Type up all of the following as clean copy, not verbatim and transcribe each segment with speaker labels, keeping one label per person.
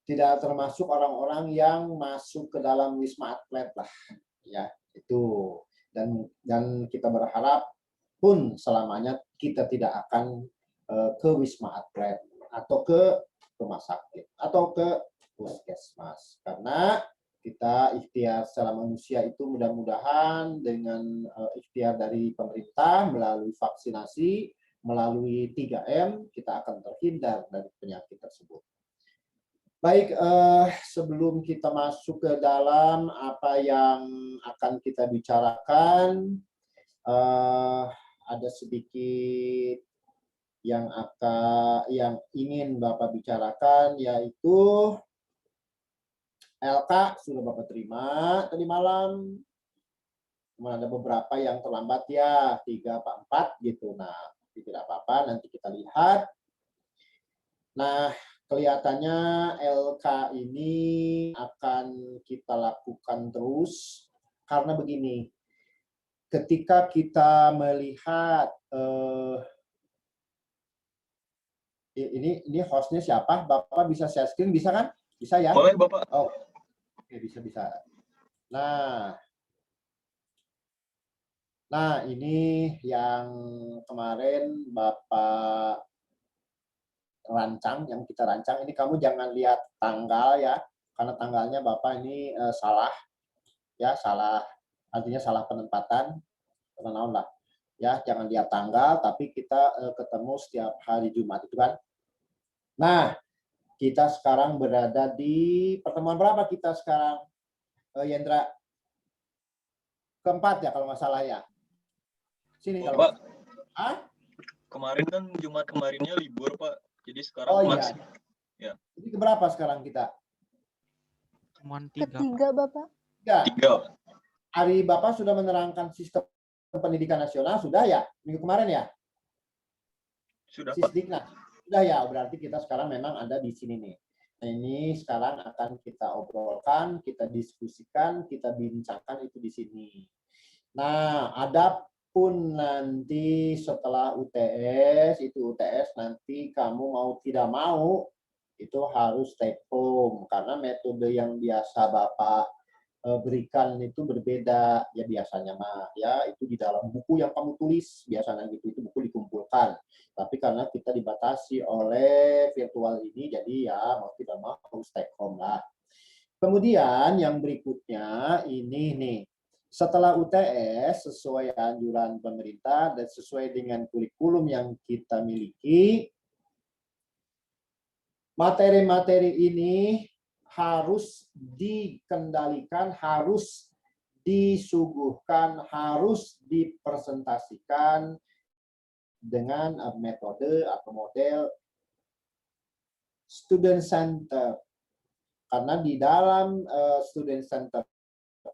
Speaker 1: tidak termasuk orang-orang yang masuk ke dalam Wisma Atlet lah, ya itu. Dan kita berharap pun selamanya kita tidak akan ke Wisma Atlet atau ke rumah sakit atau ke puskesmas, karena kita ikhtiar secara manusia itu mudah-mudahan dengan ikhtiar dari pemerintah melalui vaksinasi, melalui 3M, kita akan terhindar dari penyakit tersebut. Baik, sebelum kita masuk ke dalam apa yang akan kita bicarakan, ada sedikit yang ingin Bapak bicarakan, yaitu LK sudah Bapak terima tadi malam. Kemudian ada beberapa yang terlambat ya, 3 apa 4 gitu. Nah, tidak apa-apa, nanti kita lihat. Nah, kelihatannya LK ini akan kita lakukan terus karena begini, ketika kita melihat ini hostnya siapa? Bapak bisa share screen, bisa kan? Bisa ya?
Speaker 2: Boleh Bapak.
Speaker 1: Oh, oke, bisa. Nah ini yang kemarin Bapak rancang, yang kita rancang. Ini kamu jangan lihat tanggal ya, karena tanggalnya Bapak ini salah, ya salah, artinya salah penempatan, naon lah. Ya, jangan lihat tanggal, tapi kita ketemu setiap hari Jumat itu kan. Nah, kita sekarang berada di pertemuan berapa kita sekarang, Yendra? Keempat ya kalau nggak salah ya. Sini kalau
Speaker 2: Pak.
Speaker 1: Ah?
Speaker 2: Kemarin kan Jumat kemarinnya libur Pak. Jadi sekarang
Speaker 1: iya. Ya. Jadi keberapa sekarang kita?
Speaker 3: Pertemuan
Speaker 4: ketiga Bapak.
Speaker 2: Tiga.
Speaker 1: Hari Bapak sudah menerangkan sistem pendidikan nasional, sudah ya? Minggu kemarin ya?
Speaker 2: Sudah Pak.
Speaker 1: Sisdiknas. Sudah ya, berarti kita sekarang memang ada di sini nih. Nah, ini sekarang akan kita obrolkan, kita diskusikan, kita bincangkan itu di sini. Nah, adapun nanti setelah UTS, itu UTS nanti kamu mau tidak mau, itu harus take home. Karena metode yang biasa Bapak berikan itu berbeda ya, biasanya mah ya itu di dalam buku yang kamu tulis biasanya gitu, itu buku dikumpulkan, tapi karena kita dibatasi oleh virtual ini, jadi ya mau tidak mau harus take home lah. Kemudian yang berikutnya ini nih, setelah UTS sesuai anjuran pemerintah dan sesuai dengan kurikulum yang kita miliki, materi-materi ini harus dikendalikan, harus disuguhkan, harus dipresentasikan dengan metode atau model student center. Karena di dalam student center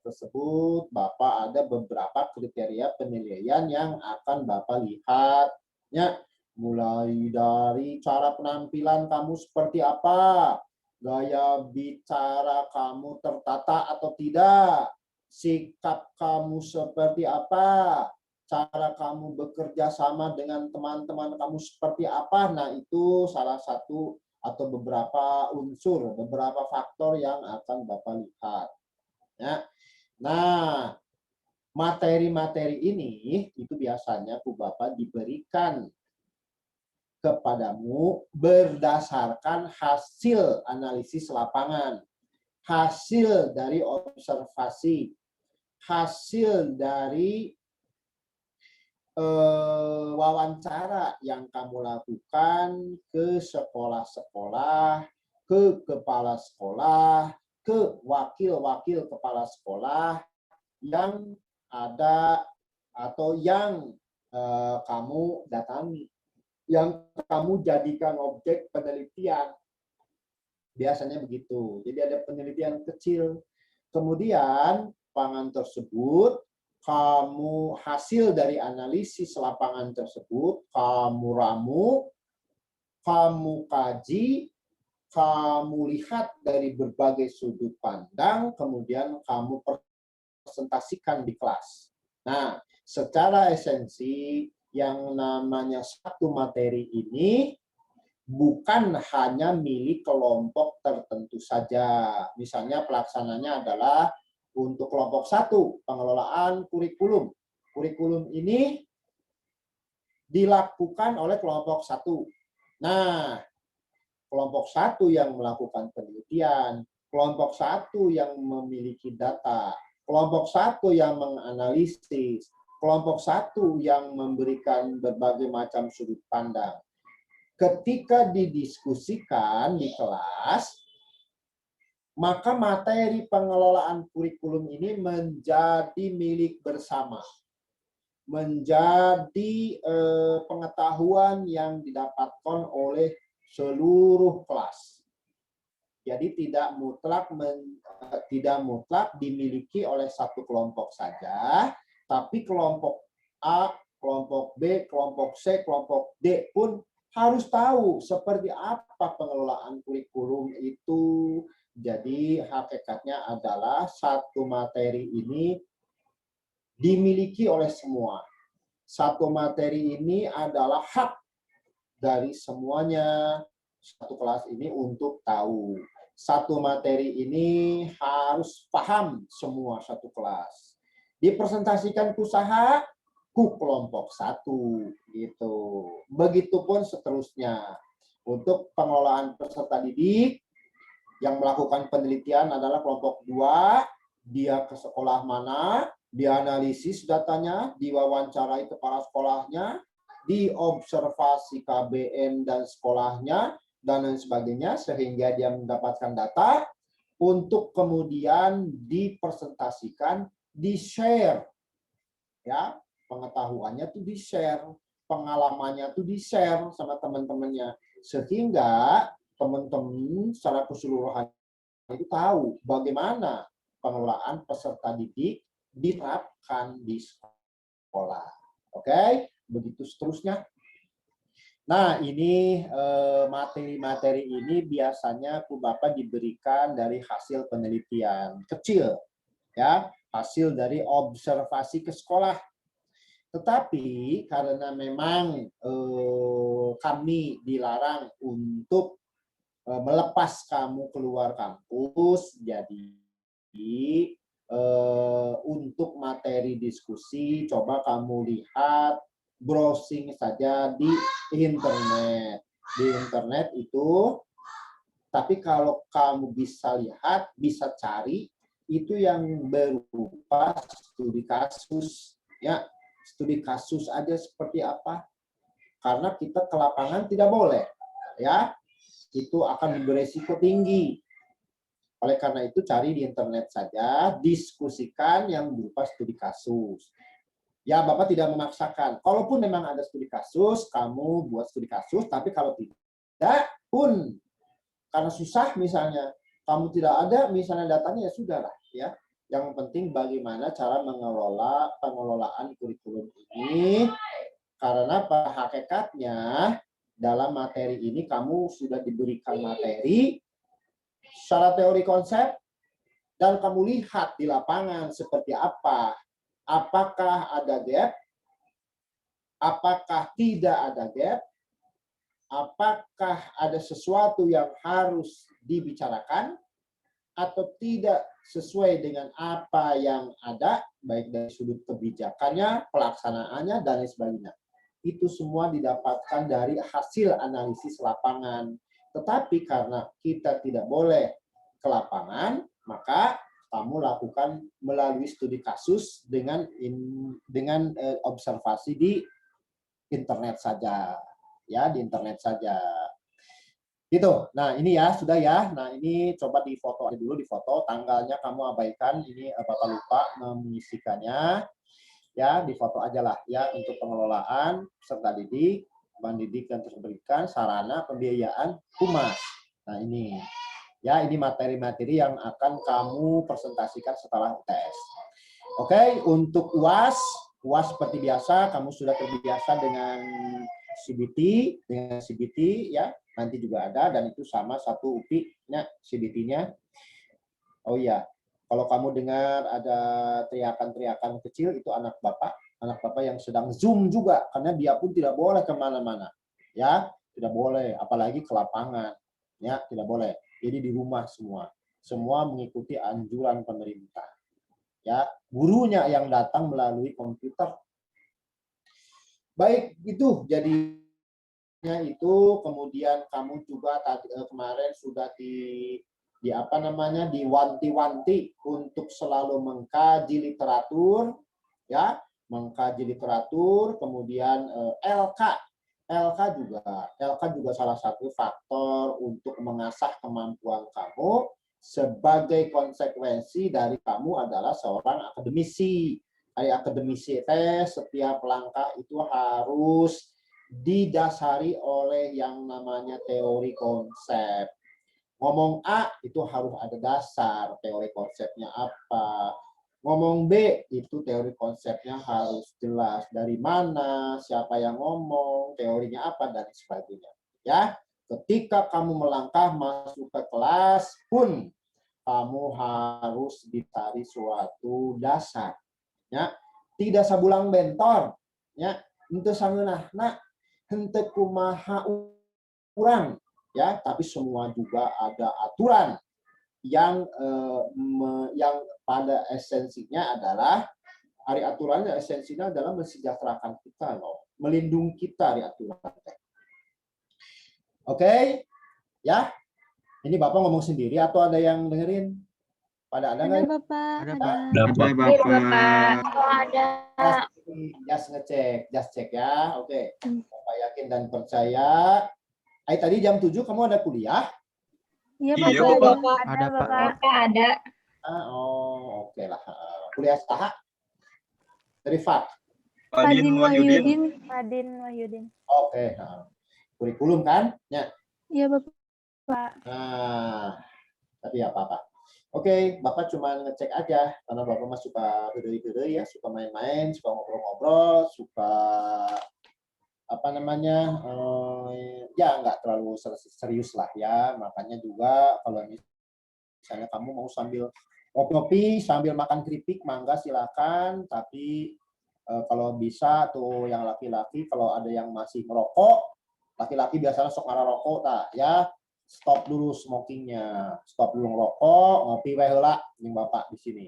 Speaker 1: tersebut, Bapak ada beberapa kriteria penilaian yang akan Bapak lihat. Ya, mulai dari cara penampilan kamu seperti apa, gaya bicara kamu tertata atau tidak, sikap kamu seperti apa, cara kamu bekerja sama dengan teman-teman kamu seperti apa. Nah, itu salah satu atau beberapa unsur, beberapa faktor yang akan Bapak lihat. Ya. Nah, materi-materi ini itu biasanya Bapak diberikan kepadamu berdasarkan hasil analisis lapangan, hasil dari observasi, hasil dari wawancara yang kamu lakukan ke sekolah-sekolah, ke kepala sekolah, ke wakil-wakil kepala sekolah yang ada atau yang kamu datangi, yang kamu jadikan objek penelitian. Biasanya begitu. Jadi ada penelitian kecil. Kemudian lapangan tersebut, kamu hasil dari analisis lapangan tersebut, kamu ramu, kamu kaji, kamu lihat dari berbagai sudut pandang, kemudian kamu presentasikan di kelas. Nah, secara esensi, yang namanya satu materi ini bukan hanya milik kelompok tertentu saja. Misalnya pelaksananya adalah untuk kelompok 1, pengelolaan kurikulum. Kurikulum ini dilakukan oleh kelompok 1. Nah, kelompok 1 yang melakukan penelitian, kelompok 1 yang memiliki data, kelompok 1 yang menganalisis, kelompok 1 yang memberikan berbagai macam sudut pandang. Ketika didiskusikan di kelas, maka materi pengelolaan kurikulum ini menjadi milik bersama. Menjadi pengetahuan yang didapatkan oleh seluruh kelas. Jadi tidak mutlak dimiliki oleh satu kelompok saja, tapi kelompok A, kelompok B, kelompok C, kelompok D pun harus tahu seperti apa pengelolaan kurikulum itu. Jadi hakikatnya adalah satu materi ini dimiliki oleh semua. Satu materi ini adalah hak dari semuanya satu kelas ini untuk tahu. Satu materi ini harus paham semua satu kelas. Dipresentasikan ke usaha ku kelompok 1 gitu. Begitupun seterusnya. Untuk pengelolaan peserta didik yang melakukan penelitian adalah kelompok 2, dia ke sekolah mana, dianalisis datanya, diwawancarai kepala sekolahnya, diobservasi KBM dan sekolahnya, dan lain sebagainya, sehingga dia mendapatkan data untuk kemudian dipresentasikan, di-share. Ya, pengetahuannya tuh di-share, pengalamannya tuh di-share sama teman-temannya. Sehingga teman-teman secara keseluruhan itu tahu bagaimana pengelolaan peserta didik diterapkan di sekolah. Oke, begitu seterusnya. Nah, ini materi-materi ini biasanya Bapak diberikan dari hasil penelitian kecil, ya, hasil dari observasi ke sekolah. Tetapi karena memang kami dilarang untuk melepas kamu keluar kampus, jadi untuk materi diskusi coba kamu lihat, browsing saja di internet. Di internet itu, tapi kalau kamu bisa lihat, bisa cari, itu yang berupa studi kasus. Ya, studi kasus aja seperti apa. Karena kita ke lapangan tidak boleh. Ya, itu akan beresiko tinggi. Oleh karena itu cari di internet saja, diskusikan yang berupa studi kasus. Ya, Bapak tidak memaksakan. Kalaupun memang ada studi kasus, kamu buat studi kasus, tapi kalau tidak pun, karena susah misalnya, kamu tidak ada misalnya datanya, ya sudahlah. Ya. Yang penting bagaimana cara mengelola pengelolaan kurikulum ini, karena pada hakikatnya dalam materi ini kamu sudah diberikan materi, secara teori konsep, dan kamu lihat di lapangan seperti apa. Apakah ada gap? Apakah tidak ada gap? Apakah ada sesuatu yang harus dibicarakan? Atau tidak sesuai dengan apa yang ada, baik dari sudut kebijakannya, pelaksanaannya, dan lain sebagainya. Itu semua didapatkan dari hasil analisis lapangan. Tetapi karena kita tidak boleh ke lapangan, maka kamu lakukan melalui studi kasus dengan observasi di internet saja. Ya, di internet saja. Gitu. Nah, ini ya, sudah ya. Nah, ini coba difoto dulu, difoto. Tanggalnya kamu abaikan. Ini Bapak lupa mengisikannya. Ya, difoto aja lah ya, untuk pengelolaan peserta didik, pendidikan terus berikan, sarana, pembiayaan, humas. Nah, ini. Ya, ini materi-materi yang akan kamu presentasikan setelah UTS. Oke, untuk UAS seperti biasa, kamu sudah terbiasa dengan CBT ya, nanti juga ada, dan itu sama satu UPI-nya, CBT-nya. Oh iya, kalau kamu dengar ada teriakan-teriakan kecil, itu anak Bapak yang sedang Zoom juga, karena dia pun tidak boleh kemana-mana. Ya, tidak boleh, apalagi ke lapangan, ya tidak boleh. Jadi di rumah semua mengikuti anjuran pemerintah. Ya, gurunya yang datang melalui komputer. Baik, itu jadinya itu. Kemudian kamu juga tadi kemarin sudah di apa namanya diwanti-wanti untuk selalu mengkaji literatur, ya, mengkaji literatur. Kemudian LK juga salah satu faktor untuk mengasah kemampuan kamu sebagai konsekuensi dari kamu adalah seorang akademisi. Dari akademisi setiap langkah itu harus didasari oleh yang namanya teori konsep. Ngomong A itu harus ada dasar, teori konsepnya apa. Ngomong B itu teori konsepnya harus jelas. Dari mana, siapa yang ngomong, teorinya apa, dan sebagainya. Ya, ketika kamu melangkah masuk ke kelas pun kamu harus dicari suatu dasar. Ya, tidak sabulang bentor. Ya, untuk sangeunah nak henteu kumaha urang. Ya, tapi semua juga ada aturan yang pada esensinya adalah aturannya esensinya adalah mensejahterakan kita loh, melindungi kita di aturan. Oke, ya. Ini Bapak ngomong sendiri atau ada yang dengerin? Pada ada nggak?
Speaker 4: Bapak.
Speaker 3: Ada,
Speaker 4: Ada.
Speaker 3: Pak.
Speaker 5: Bapak.
Speaker 1: Just ngecek, just cek ya. Oke. Bapak yakin dan percaya. Tadi jam 7 kamu ada kuliah?
Speaker 4: Iya,
Speaker 2: Iya,
Speaker 4: Bapak.
Speaker 2: Bapak.
Speaker 3: Ada, Pak.
Speaker 5: Ada.
Speaker 1: Oh, oke lah. Kuliah saha? Dari FAK.
Speaker 2: Padin Wahyudin.
Speaker 4: Padin Wahyudin.
Speaker 1: Oke. Kurikulum kan? Ya.
Speaker 4: Iya, Bapak.
Speaker 1: Nah, tapi ya apa-apa. Oke, Bapak cuma ngecek aja karena Bapak mah suka gede-gede ya, suka main-main, suka ngobrol-ngobrol, suka apa namanya, ya nggak terlalu serius lah ya. Makanya juga kalau misalnya kamu mau sambil ngopi-ngopi, sambil makan keripik, mangga silakan. Tapi kalau bisa tuh yang laki-laki, kalau ada yang masih merokok, laki-laki biasanya sok ngarokok tak ya. Stop dulu smokingnya, stop dulu ngerokok, ngopi wae heula jeung Bapak di sini.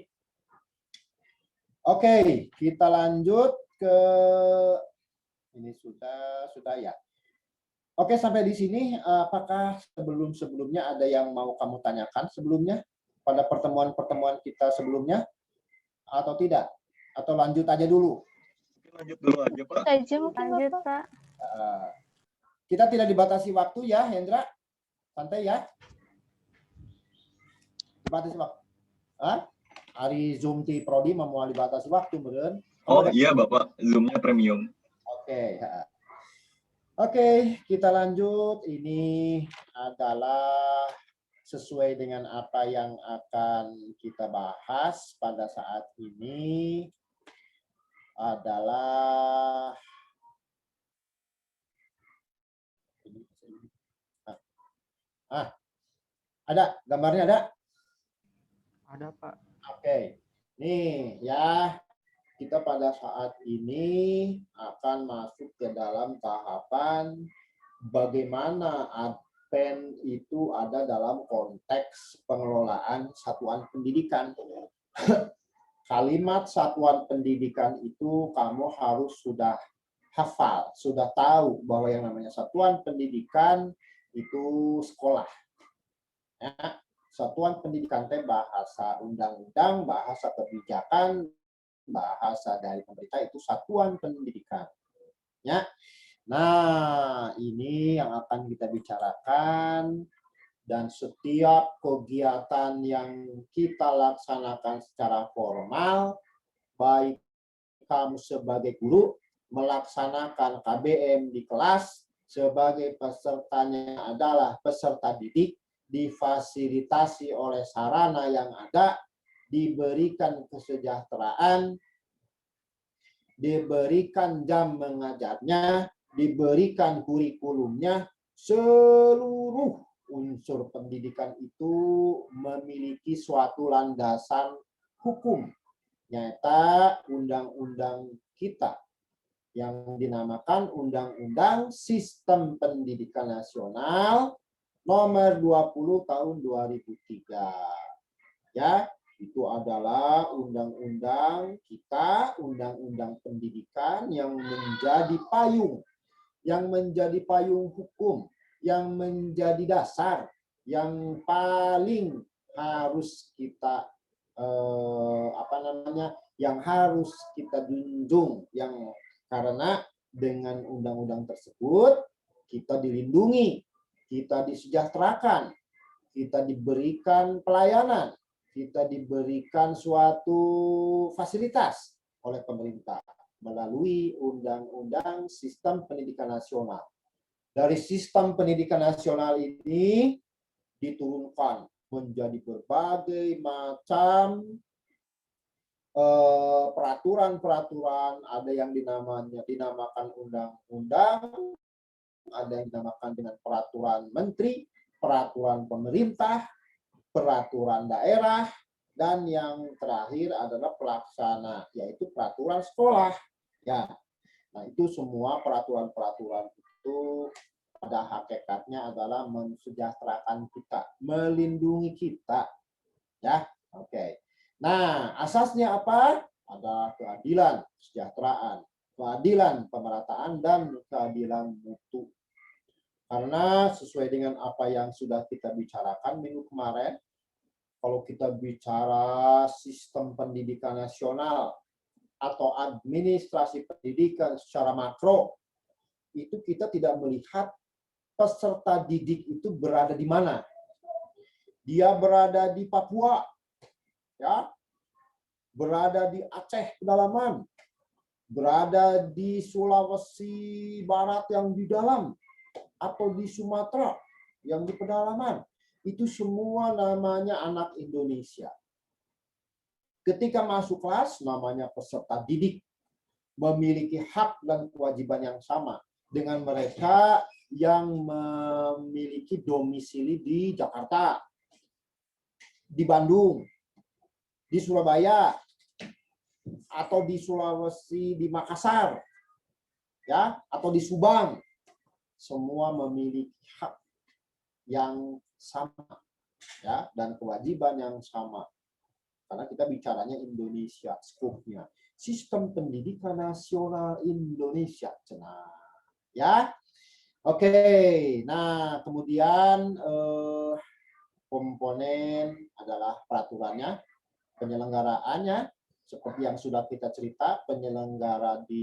Speaker 1: Oke, kita lanjut ke ini sudah ya. Oke, sampai di sini apakah sebelumnya ada yang mau kamu tanyakan sebelumnya pada pertemuan-pertemuan kita sebelumnya atau tidak? Atau lanjut aja dulu?
Speaker 2: Lanjut dulu aja, Pak.
Speaker 4: Lanjut, Pak.
Speaker 1: Kita tidak dibatasi waktu ya, Hendra. Santai ya. Dibatasi waktu. Hari Zoom ti Prodi mau dibatasi waktu, meureun.
Speaker 2: Oh iya, Bapak. Zoom-nya premium.
Speaker 1: Oke. Oke, kita lanjut. Ini adalah sesuai dengan apa yang akan kita bahas pada saat ini adalah ada gambarnya ada?
Speaker 3: Ada, Pak.
Speaker 1: Oke. Nih ya, kita pada saat ini akan masuk ke dalam tahapan bagaimana Advent itu ada dalam konteks pengelolaan satuan pendidikan. Kalimat satuan pendidikan itu kamu harus sudah hafal, sudah tahu bahwa yang namanya satuan pendidikan itu sekolah. Ya, satuan pendidikan teh bahasa undang-undang, bahasa kebijakan, bahasa dari pemerintah itu satuan pendidikan. Ya. Nah, ini yang akan kita bicarakan dan setiap kegiatan yang kita laksanakan secara formal, baik kamu sebagai guru melaksanakan KBM di kelas, sebagai pesertanya adalah peserta didik, difasilitasi oleh sarana yang ada, diberikan kesejahteraan, diberikan jam mengajarnya, diberikan kurikulumnya, seluruh unsur pendidikan itu memiliki suatu landasan hukum, nyata undang-undang kita. yang dinamakan Undang-Undang Sistem Pendidikan Nasional Nomor 20 Tahun 2003. Ya, itu adalah undang-undang kita, undang-undang pendidikan yang menjadi payung hukum, yang menjadi dasar, yang paling harus kita yang harus kita junjung, yang karena dengan undang-undang tersebut kita dilindungi, kita disejahterakan, kita diberikan pelayanan, kita diberikan suatu fasilitas oleh pemerintah melalui Undang-Undang Sistem Pendidikan Nasional. Dari sistem pendidikan nasional ini diturunkan menjadi berbagai macam peraturan-peraturan, ada yang dinamakan undang-undang, ada yang dinamakan dengan peraturan menteri, peraturan pemerintah, peraturan daerah, dan yang terakhir adalah pelaksana, yaitu peraturan sekolah. Ya, nah itu semua peraturan-peraturan itu pada hakikatnya adalah mensejahterakan kita, melindungi kita. Ya, oke. Nah, asasnya apa? Ada keadilan, kesejahteraan, keadilan, pemerataan, dan keadilan mutu. Karena sesuai dengan apa yang sudah kita bicarakan minggu kemarin, kalau kita bicara sistem pendidikan nasional atau administrasi pendidikan secara makro, itu kita tidak melihat peserta didik itu berada di mana. Dia berada di Papua, ya, berada di Aceh pedalaman, berada di Sulawesi Barat yang di dalam, atau di Sumatera yang di pedalaman. Itu semua namanya anak Indonesia. Ketika masuk kelas, namanya peserta didik, memiliki hak dan kewajiban yang sama dengan mereka yang memiliki domisili di Jakarta, di Bandung, di Surabaya, atau di Sulawesi, di Makassar, ya, atau di Subang. Semua memiliki hak yang sama, ya, dan kewajiban yang sama. Karena kita bicaranya Indonesia, skopnya sistem pendidikan nasional Indonesia, ya. Oke, nah kemudian komponen adalah peraturannya, penyelenggaraannya, seperti yang sudah kita cerita, penyelenggara di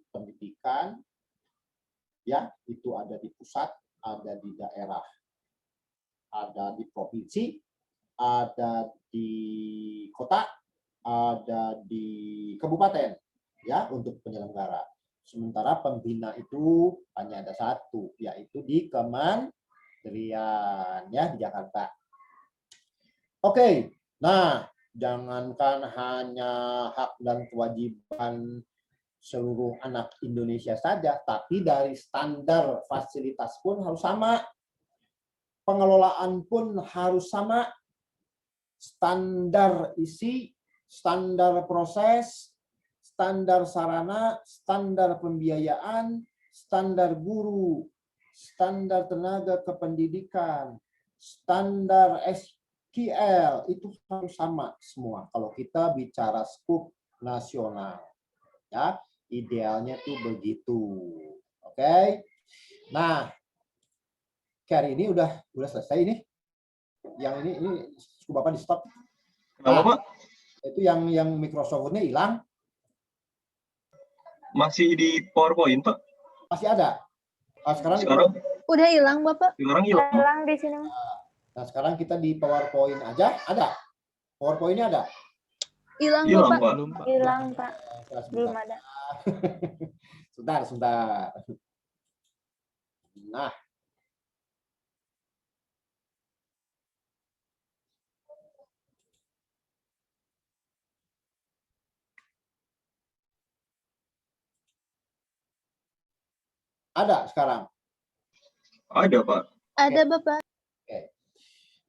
Speaker 1: pendidikan, ya, itu ada di pusat, ada di daerah, ada di provinsi, ada di kota, ada di kabupaten, ya, untuk penyelenggara. Sementara pembina itu hanya ada satu, yaitu di Kementerian, ya, di Jakarta. Oke, nah, jangankan hanya hak dan kewajiban seluruh anak Indonesia saja, tapi dari standar fasilitas pun harus sama. Pengelolaan pun harus sama. Standar isi, standar proses, standar sarana, standar pembiayaan, standar guru, standar tenaga kependidikan, standar SQL, itu harus sama semua. Kalau kita bicara skup nasional, ya, idealnya tuh begitu. Oke. Nah, hari ini udah selesai ini. Yang ini skup Bapak di stop.
Speaker 2: Kenapa, Pak?
Speaker 1: Itu yang Microsoft Word-nya hilang.
Speaker 2: Masih di PowerPoint, Pak?
Speaker 1: Masih ada. Nah, sekarang
Speaker 4: Udah hilang, Bapak?
Speaker 2: Sekarang hilang.
Speaker 4: Hilang di sini.
Speaker 1: Nah, sekarang kita di PowerPoint aja. Ada? PowerPoint-nya ada?
Speaker 4: Hilang,
Speaker 2: Hilang,
Speaker 4: Bapak.
Speaker 2: Pak.
Speaker 4: Hilang, Pak. Belum ada.
Speaker 1: Sebentar. Nah. Ada sekarang?
Speaker 2: Ada, Pak.
Speaker 4: Ada, Bapak.
Speaker 1: Oke.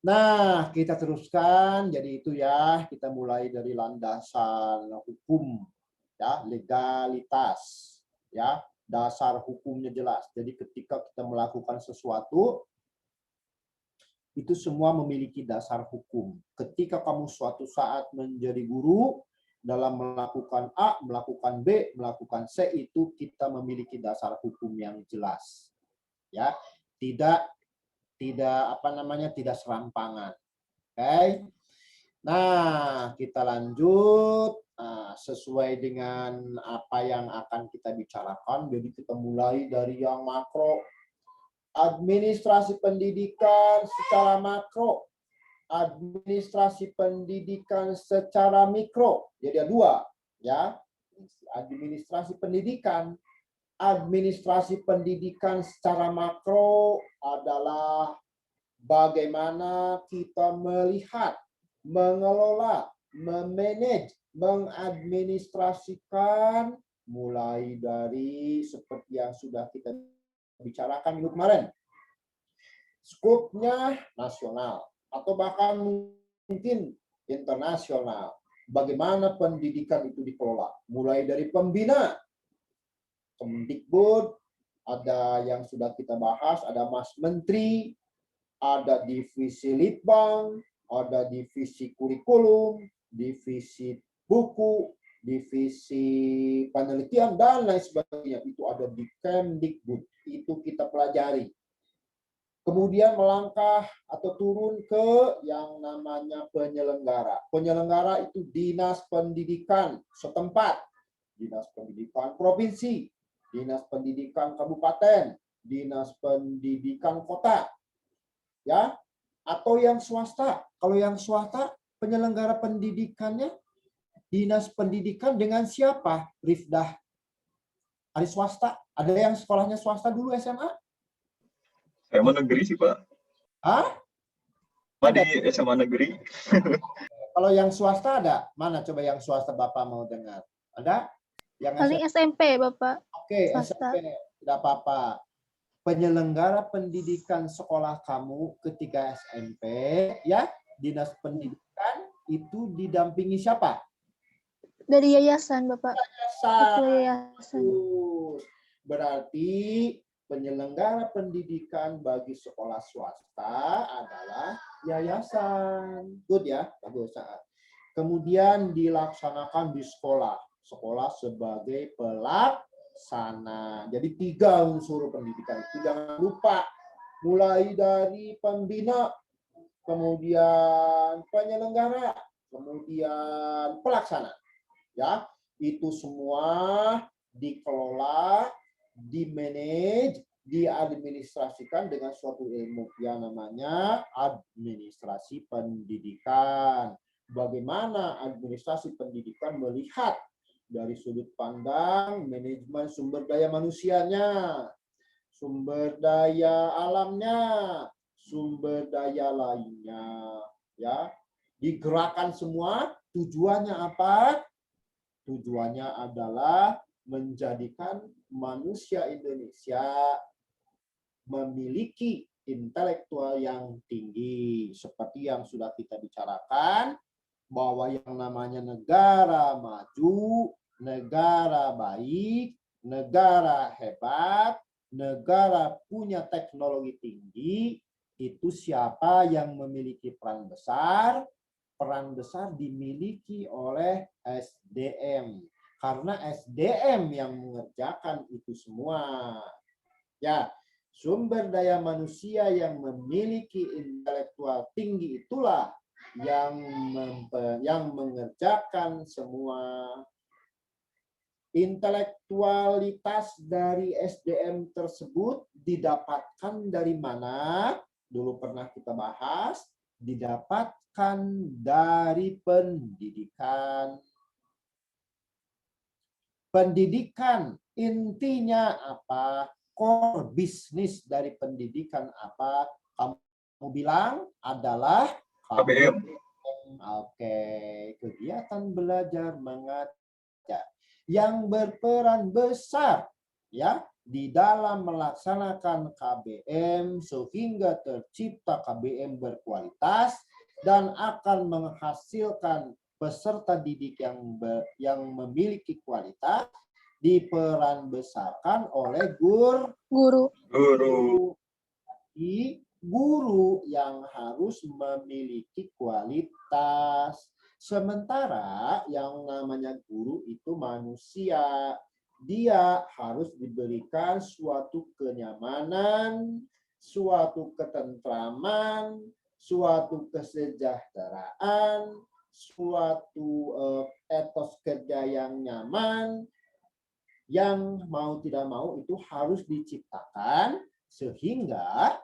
Speaker 1: Nah, kita teruskan. Jadi itu ya, kita mulai dari landasan hukum, ya, legalitas. ya, dasar hukumnya jelas. Jadi ketika kita melakukan sesuatu, itu semua memiliki dasar hukum. Ketika kamu suatu saat menjadi guru, dalam melakukan A, melakukan B, melakukan C, itu kita memiliki dasar hukum yang jelas. Ya, tidak tidak serampangan. Oke. Nah, kita lanjut sesuai dengan apa yang akan kita bicarakan. Jadi kita mulai dari yang makro. Administrasi pendidikan secara makro, administrasi pendidikan secara mikro. Jadi ada dua, ya. Administrasi pendidikan. Administrasi pendidikan secara makro adalah bagaimana kita melihat, mengelola, memanage, mengadministrasikan mulai dari seperti yang sudah kita bicarakan minggu kemarin. Skopnya nasional atau bahkan mungkin internasional. Bagaimana pendidikan itu dikelola? Mulai dari pembina, Kemdikbud, ada yang sudah kita bahas, ada Mas Menteri, ada divisi Litbang, ada divisi kurikulum, divisi buku, divisi penelitian, dan lain sebagainya. Itu ada di Kemdikbud. Itu kita pelajari. Kemudian melangkah atau turun ke yang namanya penyelenggara. Penyelenggara itu dinas pendidikan setempat, dinas pendidikan provinsi, dinas pendidikan kabupaten, dinas pendidikan kota, ya, atau yang swasta. Kalau yang swasta, penyelenggara pendidikannya dinas pendidikan dengan siapa? Rifdah. Ada swasta, ada yang sekolahnya swasta dulu SMA?
Speaker 2: Saya mau negeri sih, Pak.
Speaker 1: Hah?
Speaker 2: Pak di SMA negeri.
Speaker 1: Kalau yang swasta ada? Mana coba yang swasta Bapak mau dengar? Ada? Yang
Speaker 4: Paling SMP, Bapak.
Speaker 1: Oke,
Speaker 4: Swasta.
Speaker 1: SMP. Tidak apa-apa. Penyelenggara pendidikan sekolah kamu ketika SMP, ya, dinas pendidikan itu didampingi siapa?
Speaker 4: Dari yayasan, Bapak. Ketua
Speaker 1: Yayasan.
Speaker 4: yayasan.
Speaker 1: Berarti penyelenggara pendidikan bagi sekolah swasta adalah yayasan. Good ya, bagus. Kemudian dilaksanakan di sekolah. Sekolah sebagai pelaksana. Jadi 3 unsur pendidikan itu jangan lupa. Mulai dari pembina, kemudian penyelenggara, kemudian pelaksana. Ya, itu semua dikelola, dimanage, diadministrasikan dengan suatu ilmu yang namanya administrasi pendidikan. Bagaimana administrasi pendidikan melihat dari sudut pandang manajemen sumber daya manusianya, sumber daya alamnya, sumber daya lainnya, ya. Digerakkan semua, tujuannya apa? Tujuannya adalah menjadikan manusia Indonesia memiliki intelektual yang tinggi. Seperti yang sudah kita bicarakan, bahwa yang namanya negara maju, negara baik, negara hebat, negara punya teknologi tinggi, itu siapa yang memiliki peran besar? Peran besar dimiliki oleh SDM. Karena SDM yang mengerjakan itu semua. Ya, sumber daya manusia yang memiliki intelektual tinggi itulah yang mengerjakan semua. Intelektualitas dari SDM tersebut didapatkan dari mana? Dulu pernah kita bahas, didapatkan dari pendidikan. Pendidikan intinya apa? Core bisnis dari pendidikan apa? Kamu bilang adalah
Speaker 2: KBM.
Speaker 1: Oke, kegiatan belajar mengajar yang berperan besar ya di dalam melaksanakan KBM sehingga tercipta KBM berkualitas dan akan menghasilkan peserta didik yang memiliki kualitas diperan besarkan oleh
Speaker 4: Guru.
Speaker 2: Guru.
Speaker 1: guru yang harus memiliki kualitas. Sementara yang namanya guru itu manusia. Dia harus diberikan suatu kenyamanan, suatu ketentraman, suatu kesejahteraan, suatu etos kerja yang nyaman, yang mau tidak mau itu harus diciptakan sehingga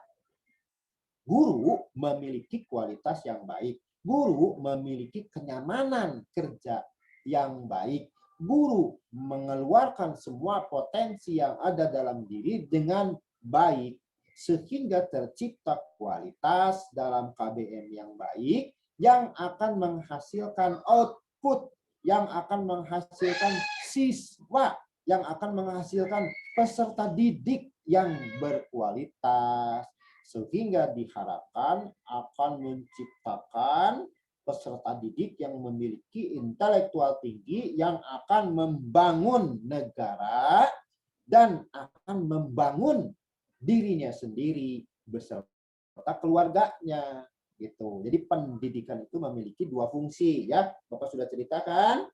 Speaker 1: guru memiliki kualitas yang baik. Guru memiliki kenyamanan kerja yang baik. Guru mengeluarkan semua potensi yang ada dalam diri dengan baik. Sehingga tercipta kualitas dalam KBM yang baik yang akan menghasilkan output, yang akan menghasilkan siswa, yang akan menghasilkan peserta didik yang berkualitas. Sehingga diharapkan akan menciptakan peserta didik yang memiliki intelektual tinggi yang akan membangun negara dan akan membangun dirinya sendiri beserta keluarganya gitu. Jadi pendidikan itu memiliki dua fungsi ya. Bapak sudah ceritakan.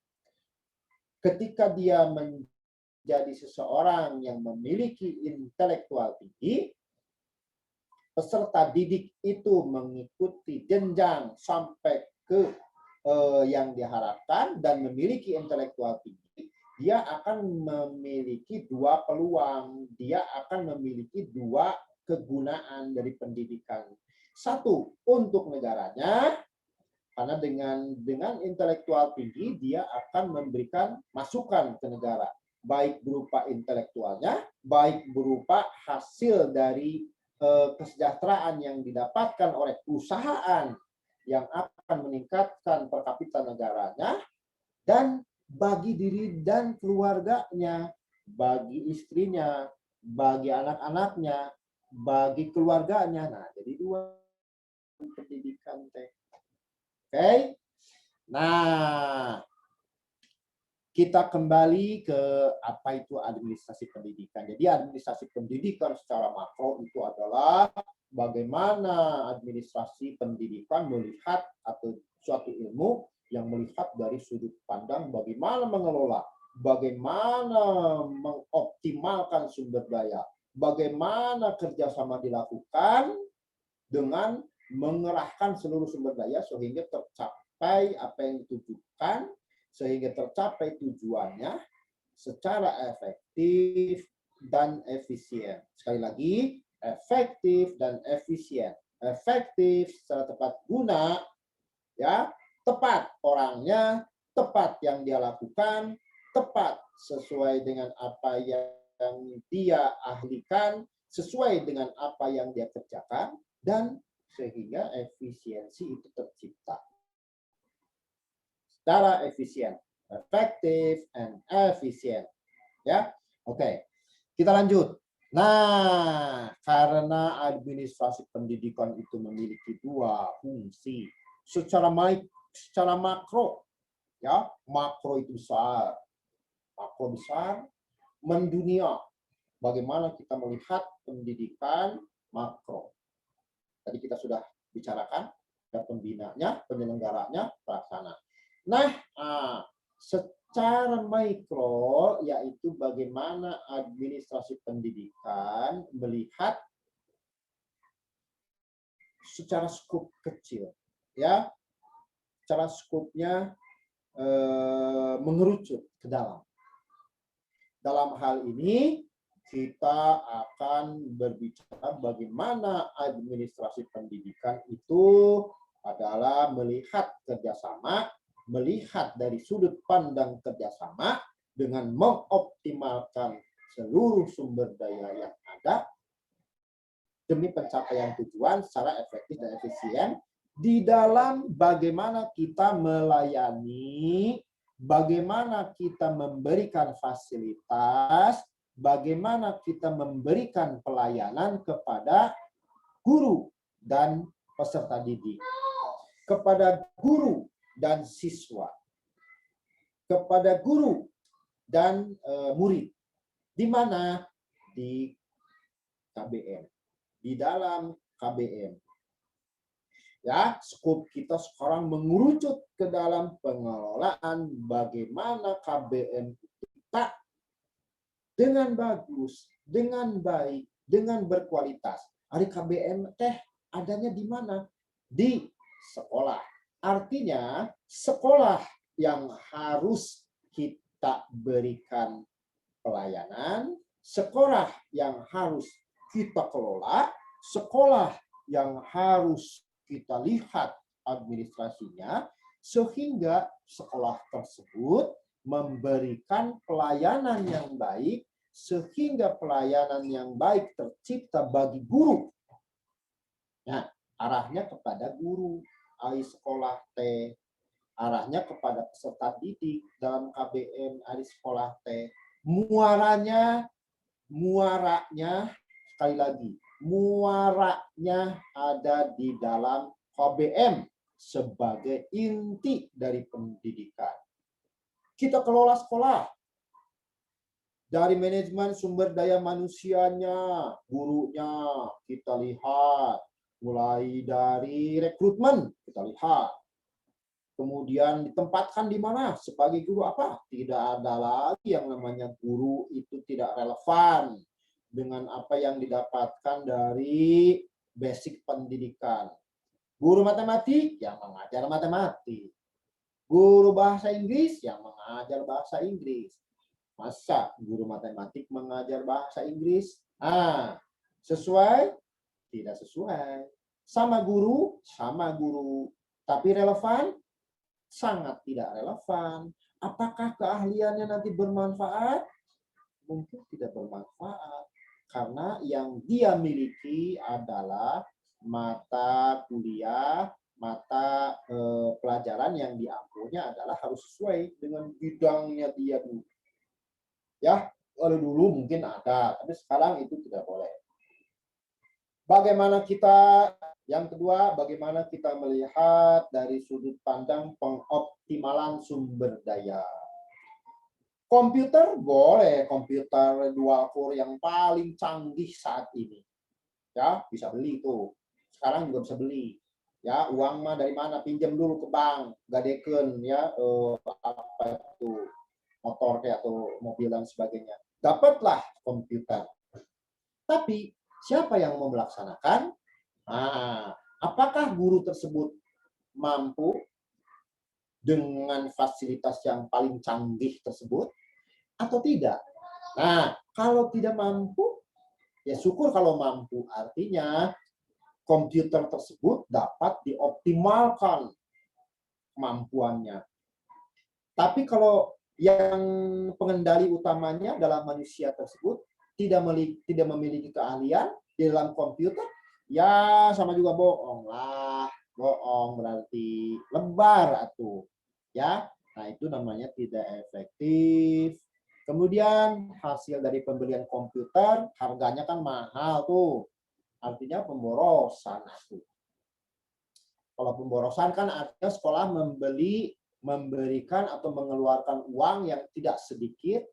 Speaker 1: Ketika dia menjadi seseorang yang memiliki intelektual tinggi, peserta didik itu mengikuti jenjang sampai ke yang diharapkan dan memiliki intelektual tinggi, dia akan memiliki dua peluang, dia akan memiliki dua kegunaan dari pendidikan. Satu, untuk negaranya, karena dengan intelektual tinggi dia akan memberikan masukan ke negara, baik berupa intelektualnya, baik berupa hasil dari kesejahteraan yang didapatkan oleh perusahaan yang akan meningkatkan per kapita negaranya, dan bagi diri dan keluarganya, bagi istrinya, bagi anak-anaknya, bagi keluarganya. Nah, jadi dua pendidikan teh. Oke. Nah, kita kembali ke apa itu administrasi pendidikan. Jadi administrasi pendidikan secara makro itu adalah bagaimana administrasi pendidikan melihat atau suatu ilmu yang melihat dari sudut pandang bagaimana mengelola, bagaimana mengoptimalkan sumber daya, bagaimana kerjasama dilakukan dengan mengerahkan seluruh sumber daya sehingga tercapai apa yang ditujukan, sehingga tercapai tujuannya secara efektif dan efisien. Sekali lagi, efektif dan efisien. Efektif secara tepat guna, ya, tepat orangnya, tepat yang dia lakukan, tepat sesuai dengan apa yang dia ahlikan, sesuai dengan apa yang dia kerjakan, dan sehingga efisiensi itu tercipta secara efisien, efektif, and efisien. Ya, oke. Kita lanjut. Nah, karena administrasi pendidikan itu memiliki dua fungsi, secara makro, ya, makro itu besar, makro besar, mendunia. Bagaimana kita melihat pendidikan makro? Tadi kita sudah bicarakan, ada pembinanya, penyelenggaranya, pelaksana. Nah, secara mikro yaitu bagaimana administrasi pendidikan melihat secara skup kecil, ya, secara skupnya mengerucut ke dalam. Dalam hal ini kita akan berbicara bagaimana administrasi pendidikan itu adalah melihat kerjasama, melihat dari sudut pandang kerjasama dengan mengoptimalkan seluruh sumber daya yang ada demi pencapaian tujuan secara efektif dan efisien di dalam bagaimana kita melayani, bagaimana kita memberikan fasilitas, bagaimana kita memberikan pelayanan kepada guru dan peserta didik, kepada guru dan siswa, kepada guru dan murid. Di mana? Di KBM. Di dalam KBM. Ya, skop kita sekarang mengerucut ke dalam pengelolaan bagaimana KBM kita dengan bagus, dengan baik, dengan berkualitas. Hari KBM adanya di mana? Di sekolah. Artinya sekolah yang harus kita berikan pelayanan, sekolah yang harus kita kelola, sekolah yang harus kita lihat administrasinya, sehingga sekolah tersebut memberikan pelayanan yang baik, sehingga pelayanan yang baik tercipta bagi guru. Nah, arahnya kepada guru, sekolah T, arahnya kepada peserta didik dalam KBM sekolah T. Muaranya sekali lagi, muaranya ada di dalam KBM sebagai inti dari pendidikan. Kita kelola sekolah dari manajemen sumber daya manusianya, gurunya kita lihat, mulai dari rekrutmen kita lihat. Kemudian ditempatkan di mana sebagai guru apa? Tidak ada lagi yang namanya guru itu tidak relevan dengan apa yang didapatkan dari basic pendidikan. Guru matematik yang mengajar matematik. Guru bahasa Inggris yang mengajar bahasa Inggris. Masa guru matematik mengajar bahasa Inggris? Sesuai? Tidak sesuai. Sama guru? Tapi relevan? Sangat tidak relevan. Apakah keahliannya nanti bermanfaat? Mungkin tidak bermanfaat. Karena yang dia miliki adalah mata kuliah, mata pelajaran yang diampunya adalah harus sesuai dengan bidangnya dia dulu. Ya, kalau dulu mungkin ada, tapi sekarang itu tidak boleh. Bagaimana kita, yang kedua, bagaimana kita melihat dari sudut pandang pengoptimalan sumber daya. Komputer boleh, komputer dual core yang paling canggih saat ini. Ya, bisa beli tuh. Sekarang juga bisa beli. Ya, uang mah dari mana? Pinjam dulu ke bank, gadeken ya, apa itu motor kayak atau mobil dan sebagainya. Dapatlah komputer. Tapi siapa yang mau melaksanakan? Apakah guru tersebut mampu dengan fasilitas yang paling canggih tersebut atau tidak? Nah, kalau tidak mampu, ya syukur kalau mampu. Artinya komputer tersebut dapat dioptimalkan kemampuannya. Tapi kalau yang pengendali utamanya dalam manusia tersebut tidak memiliki keahlian di dalam komputer, ya sama juga bohong lah. Bohong berarti lebar atuh. Ya, nah itu namanya tidak efektif. Kemudian hasil dari pembelian komputer harganya kan mahal tuh. Artinya pemborosan atuh. Kalau pemborosan kan artinya sekolah memberikan atau mengeluarkan uang yang tidak sedikit,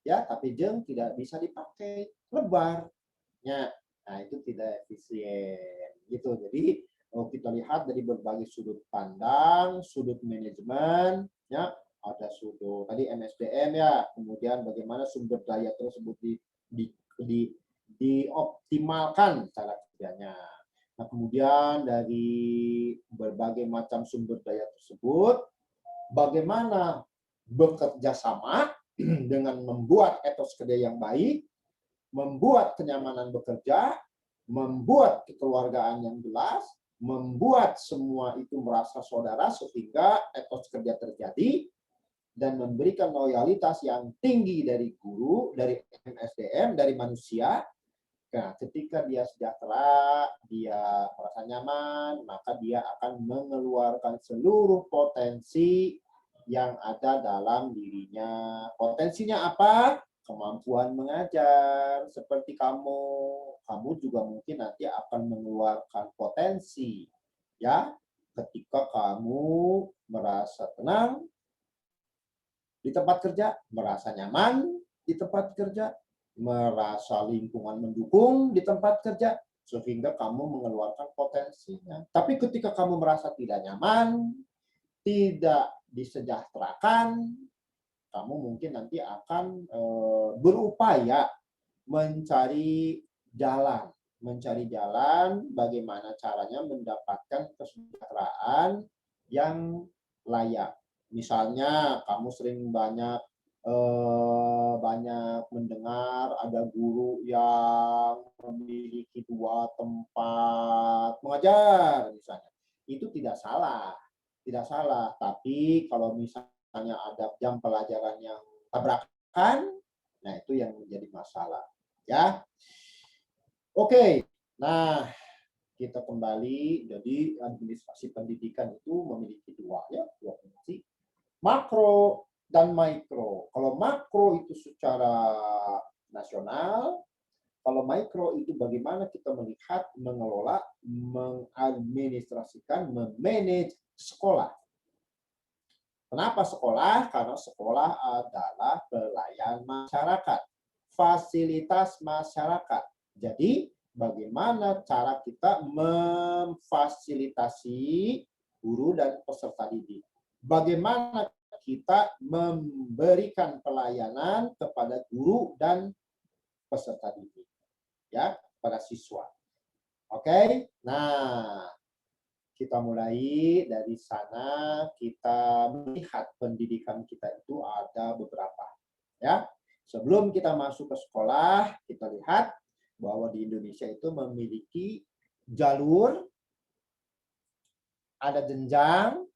Speaker 1: ya, tapi tidak bisa dipakai, lebarnya. Nah, itu tidak efisien gitu. Jadi kalau kita lihat dari berbagai sudut pandang, sudut manajemen, ya, ada sudut tadi MSDM ya, kemudian bagaimana sumber daya tersebut dioptimalkan cara kerjanya. Nah, kemudian dari berbagai macam sumber daya tersebut, bagaimana bekerja sama dengan membuat etos kerja yang baik, membuat kenyamanan bekerja, membuat kekeluargaan yang jelas, membuat semua itu merasa saudara sehingga etos kerja terjadi, dan memberikan loyalitas yang tinggi dari guru, dari MSDM, dari manusia. Nah, ketika dia sejahtera, dia merasa nyaman, maka dia akan mengeluarkan seluruh potensi yang ada dalam dirinya. Potensinya apa? Kemampuan mengajar. Seperti kamu juga mungkin nanti akan mengeluarkan potensi. Ya, ketika kamu merasa tenang, di tempat kerja, merasa nyaman di tempat kerja, merasa lingkungan mendukung di tempat kerja, sehingga kamu mengeluarkan potensinya. Tapi ketika kamu merasa tidak nyaman, tidak disejahterakan, kamu mungkin nanti akan berupaya mencari jalan bagaimana caranya mendapatkan kesejahteraan yang layak. Misalnya kamu sering banyak mendengar ada guru yang memiliki 2 tempat mengajar misalnya. Itu tidak salah. Tapi kalau misalnya ada jam pelajaran yang tabrakan, nah itu yang menjadi masalah. Ya. Oke. Nah, kita kembali. Jadi administrasi pendidikan itu memiliki 2 fungsi. Makro dan mikro. Kalau makro itu secara nasional, kalau mikro itu bagaimana kita melihat, mengelola, mengadministrasikan, memanage sekolah. Kenapa sekolah? Karena sekolah adalah pelayan masyarakat, fasilitas masyarakat. Jadi, bagaimana cara kita memfasilitasi guru dan peserta didik? Bagaimana kita memberikan pelayanan kepada guru dan peserta didik, ya, pada siswa. Oke, nah kita mulai dari sana. Kita melihat pendidikan kita itu ada beberapa, ya. Sebelum kita masuk ke sekolah, kita lihat bahwa di Indonesia itu memiliki jalur, ada jenjang,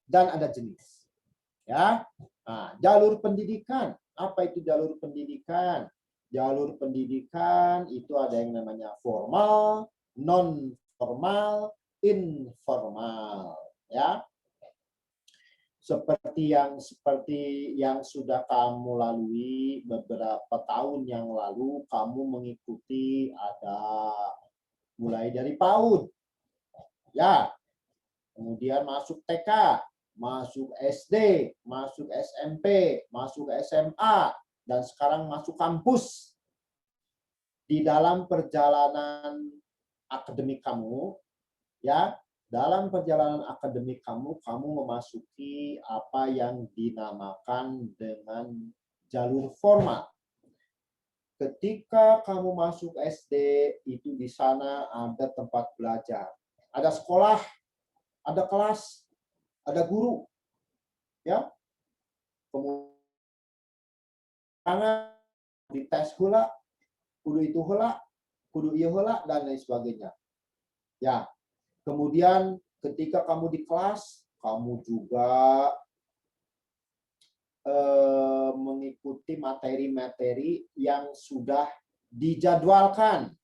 Speaker 1: dan ada jenis. Ya, nah, jalur pendidikan. Apa itu jalur pendidikan? Jalur pendidikan itu ada yang namanya formal, non-formal, informal. Ya, seperti yang sudah kamu lalui beberapa tahun yang lalu, kamu mengikuti ada mulai dari PAUD, ya, kemudian masuk TK, masuk SD, masuk SMP, masuk SMA, dan sekarang masuk kampus. Di dalam perjalanan akademik kamu, ya, dalam perjalanan akademik kamu memasuki apa yang dinamakan dengan jalur formal. Ketika kamu masuk SD, itu di sana ada tempat belajar, ada sekolah, ada kelas, ada guru, ya. Kemudian dites hula, kudu itu hula, kudu iya hula, dan lain sebagainya. Ya. Kemudian ketika kamu di kelas, kamu juga mengikuti materi-materi yang sudah dijadwalkan,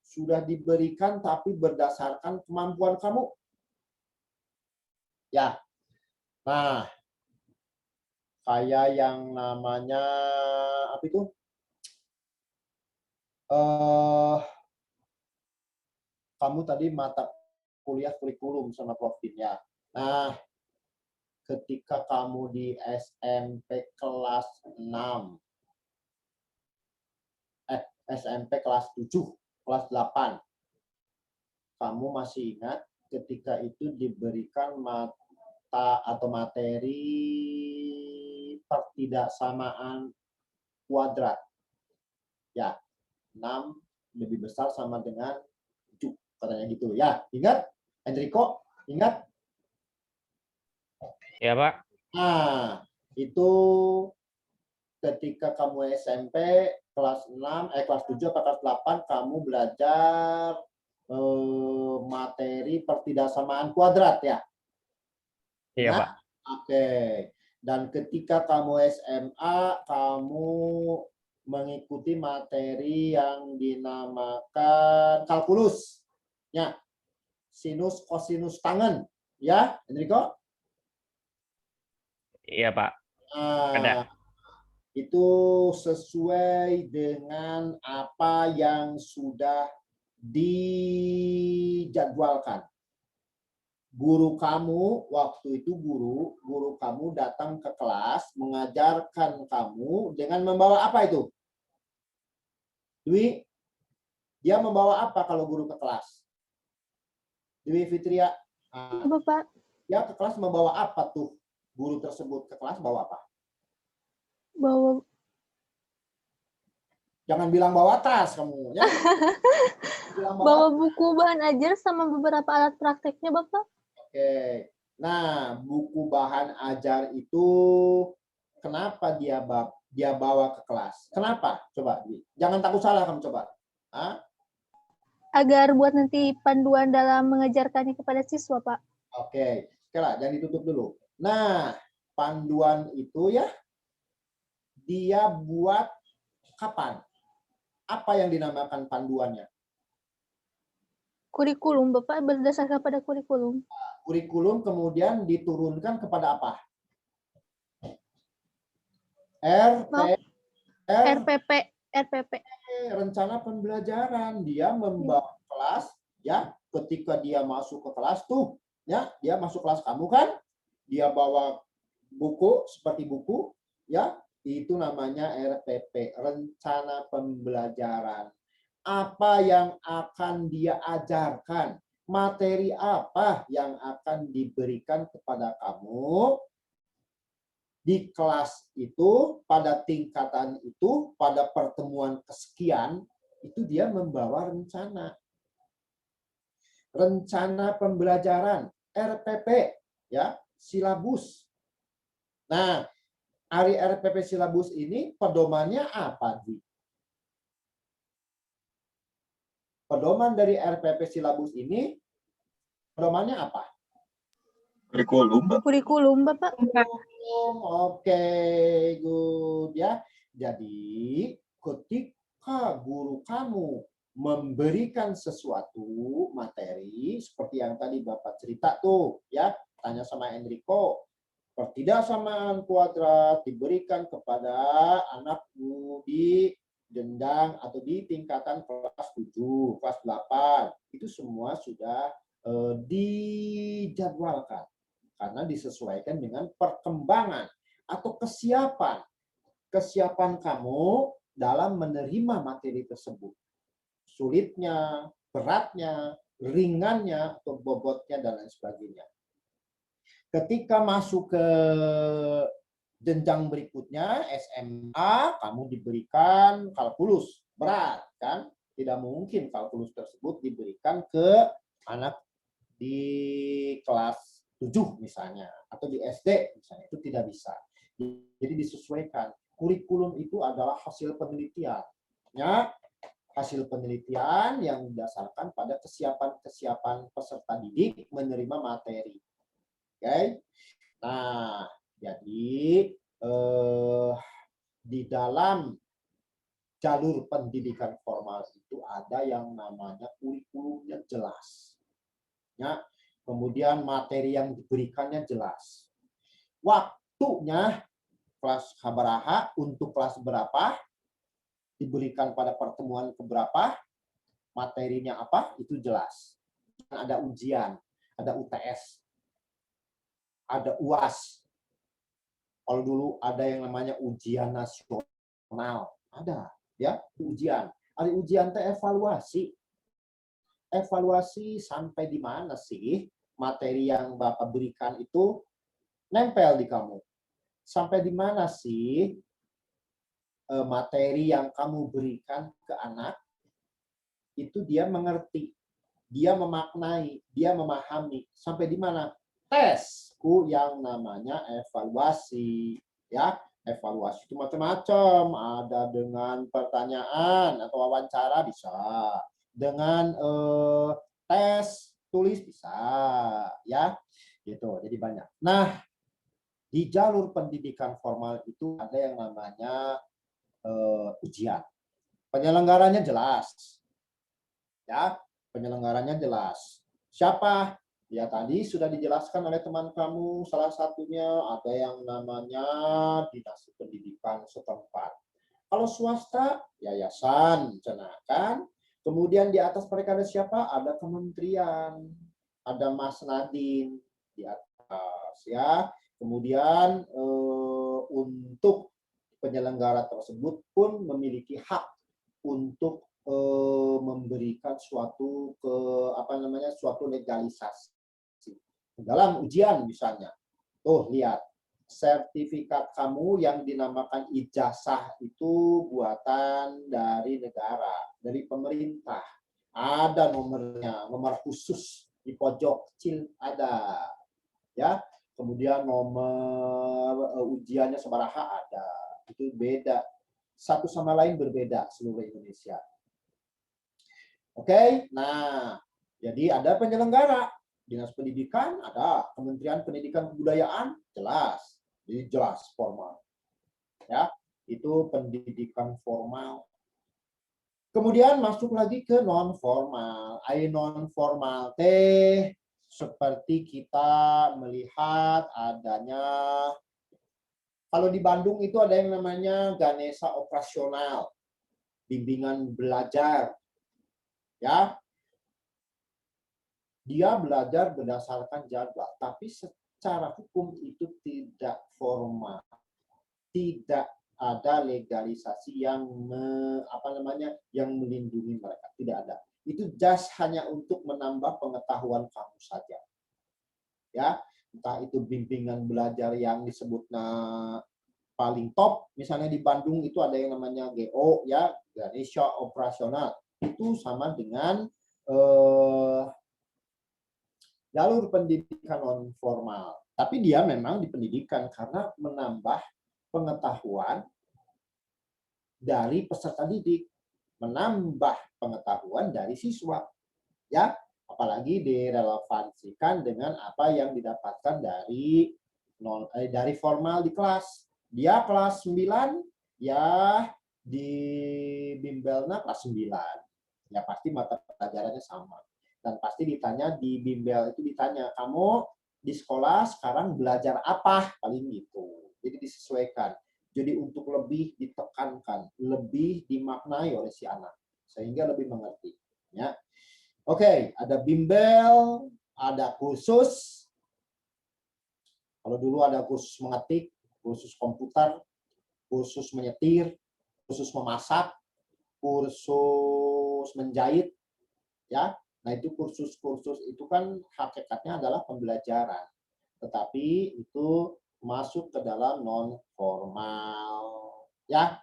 Speaker 1: sudah diberikan, tapi berdasarkan kemampuan kamu. Ya. Nah, kayak yang namanya apa itu? Kamu tadi mata kuliah kurikulum sama Prof. ya. Nah, ketika kamu di SMP kelas 6, SMP kelas 7, kelas 8, kamu masih ingat ketika itu diberikan mata atau materi pertidaksamaan kuadrat. Ya, 6 lebih besar sama dengan 7, katanya gitu. Ya, ingat? Enrico, ingat?
Speaker 3: Ya, Pak.
Speaker 1: Nah, itu ketika kamu SMP kelas 6, kelas 7 atau kelas 8, kamu belajar materi pertidaksamaan kuadrat, ya?
Speaker 3: Iya,
Speaker 1: Nah,
Speaker 3: Pak.
Speaker 1: oke. Dan ketika kamu SMA, kamu mengikuti materi yang dinamakan kalkulus, ya, sinus kosinus tangen, ya, Enrico?
Speaker 3: Iya, Pak.
Speaker 1: Nah, itu sesuai dengan apa yang sudah dijadwalkan. Guru kamu waktu itu guru kamu datang ke kelas mengajarkan kamu dengan membawa apa itu? Dwi, dia membawa apa kalau guru ke kelas? Dwi Fitria,
Speaker 4: Bapak.
Speaker 1: dia ke kelas membawa apa tuh? Guru tersebut ke kelas bawa apa?
Speaker 4: Bawa
Speaker 1: Jangan bilang bawa tas kamu, ya. Bilang
Speaker 4: bawa buku bahan ajar sama beberapa alat prakteknya, Bapak.
Speaker 1: Oke. Nah, buku bahan ajar itu kenapa dia bawa ke kelas? Kenapa? Coba, jangan takut salah kamu coba. Hah?
Speaker 4: Agar buat nanti panduan dalam mengajarkannya kepada siswa, Pak.
Speaker 1: Oke. Sekarang jangan ditutup dulu. Nah, panduan itu ya dia buat kapan? Apa yang dinamakan panduannya?
Speaker 4: Kurikulum, Bapak, berdasarkan pada kurikulum.
Speaker 1: Kurikulum kemudian diturunkan kepada apa?
Speaker 4: RPP.
Speaker 1: Rencana pembelajaran. Dia membawa kelas, ya, ketika dia masuk ke kelas tuh, ya, dia masuk kelas kamu kan, dia bawa buku seperti buku, ya, itu namanya RPP, rencana pembelajaran. Apa yang akan dia ajarkan? Materi apa yang akan diberikan kepada kamu di kelas itu, pada tingkatan itu, pada pertemuan kesekian, itu dia membawa rencana. Rencana pembelajaran, RPP, ya, silabus. Nah, dari RPP silabus ini pedomannya apa, Di? Pedoman dari RPP silabus ini, pedomannya apa?
Speaker 2: Kurikulum, Pak.
Speaker 4: Kurikulum, Bapak.
Speaker 1: Oke, good ya. Jadi, ketika guru kamu memberikan sesuatu materi seperti yang tadi Bapak cerita tuh, ya, tanya sama Enrico, pertidaksamaan kuadrat diberikan kepada anakmu di jenjang atau di tingkatan kelas 7, kelas 8. Itu semua sudah dijadwalkan karena disesuaikan dengan perkembangan atau kesiapan kamu dalam menerima materi tersebut. Sulitnya, beratnya, ringannya, atau bobotnya, dan lain sebagainya. Ketika masuk ke jenjang berikutnya, SMA, kamu diberikan kalkulus. Berat, kan? Tidak mungkin kalkulus tersebut diberikan ke anak di kelas 7 misalnya, atau di SD misalnya, itu tidak bisa. Jadi disesuaikan. Kurikulum itu adalah hasil penelitian. Ya, hasil penelitian yang didasarkan pada kesiapan peserta didik menerima materi. Oke. Nah, jadi di dalam jalur pendidikan formal itu ada yang namanya kurikulumnya jelas. Ya, kemudian materi yang diberikannya jelas. Waktunya kelas berapa, untuk kelas berapa, diberikan pada pertemuan keberapa, materinya apa, itu jelas. Ada ujian, ada UTS, ada UAS. Kalau dulu ada yang namanya ujian nasional, ada ya ujian. Ada ujian teh evaluasi. Evaluasi sampai di mana sih materi yang Bapak berikan itu nempel di kamu? Sampai di mana sih materi yang kamu berikan ke anak itu dia mengerti, dia memaknai, dia memahami. Sampai di mana? Tesku yang namanya evaluasi, ya. Evaluasi itu macam-macam, ada dengan pertanyaan atau wawancara bisa, dengan tes tulis bisa, ya, gitu. Jadi banyak. Nah, di jalur pendidikan formal itu ada yang namanya ujian. Penyelenggaranya jelas, ya. Penyelenggaranya jelas. Siapa? Ya tadi sudah dijelaskan oleh teman kamu, salah satunya ada yang namanya dinas pendidikan setempat. Kalau swasta, yayasan, kan. Kemudian di atas mereka ada siapa? Ada kementerian, ada Mas Nadine di atas ya. Kemudian untuk penyelenggara tersebut pun memiliki hak untuk memberikan suatu suatu legalisasi dalam ujian misalnya. Tuh lihat, sertifikat kamu yang dinamakan ijazah itu buatan dari negara, dari pemerintah. Ada nomornya, nomor khusus di pojok kecil ada. Ya, kemudian nomor ujiannya sabaraha ada. Itu beda. Satu sama lain berbeda seluruh Indonesia. Oke, nah, jadi ada penyelenggara. Dinas Pendidikan ada, Kementerian Pendidikan Kebudayaan jelas, jadi jelas formal. Ya, itu pendidikan formal. Kemudian masuk lagi ke non formal. Non formal teh seperti kita melihat adanya, kalau di Bandung itu ada yang namanya Ganesha operasional, bimbingan belajar. Ya, dia belajar berdasarkan jadwal, tapi secara hukum itu tidak formal, tidak ada legalisasi yang yang melindungi mereka, tidak ada. Itu just hanya untuk menambah pengetahuan kamu saja, ya. Entah itu bimbingan belajar yang disebutnya paling top, misalnya di Bandung itu ada yang namanya GO, ya, Ganesha operasional. Itu sama dengan jalur pendidikan non formal. Tapi dia memang di pendidikan karena menambah pengetahuan dari peserta didik, menambah pengetahuan dari siswa. Ya, apalagi direlevansikan dengan apa yang didapatkan dari formal di kelas. Dia kelas 9, ya di bimbelnya kelas 9. Ya pasti mata pelajarannya sama. Dan pasti ditanya di bimbel itu ditanya, kamu di sekolah sekarang belajar apa? Paling gitu. Jadi disesuaikan. Jadi untuk lebih ditekankan, lebih dimaknai oleh si anak. Sehingga lebih mengerti. Ya. Oke, ada bimbel, ada kursus. Kalau dulu ada kursus mengetik, kursus komputer, kursus menyetir, kursus memasak, kursus menjahit, ya. Nah, itu kursus-kursus itu kan hakikatnya adalah pembelajaran. Tetapi itu masuk ke dalam non formal, ya.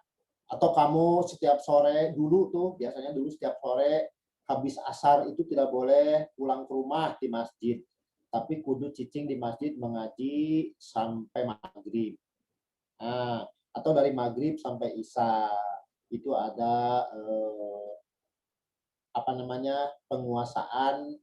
Speaker 1: Atau kamu setiap sore dulu tuh, biasanya dulu setiap sore habis asar itu tidak boleh pulang ke rumah di masjid. Tapi kudu cicing di masjid mengaji sampai maghrib. Nah, atau dari maghrib sampai isya itu ada penguasaan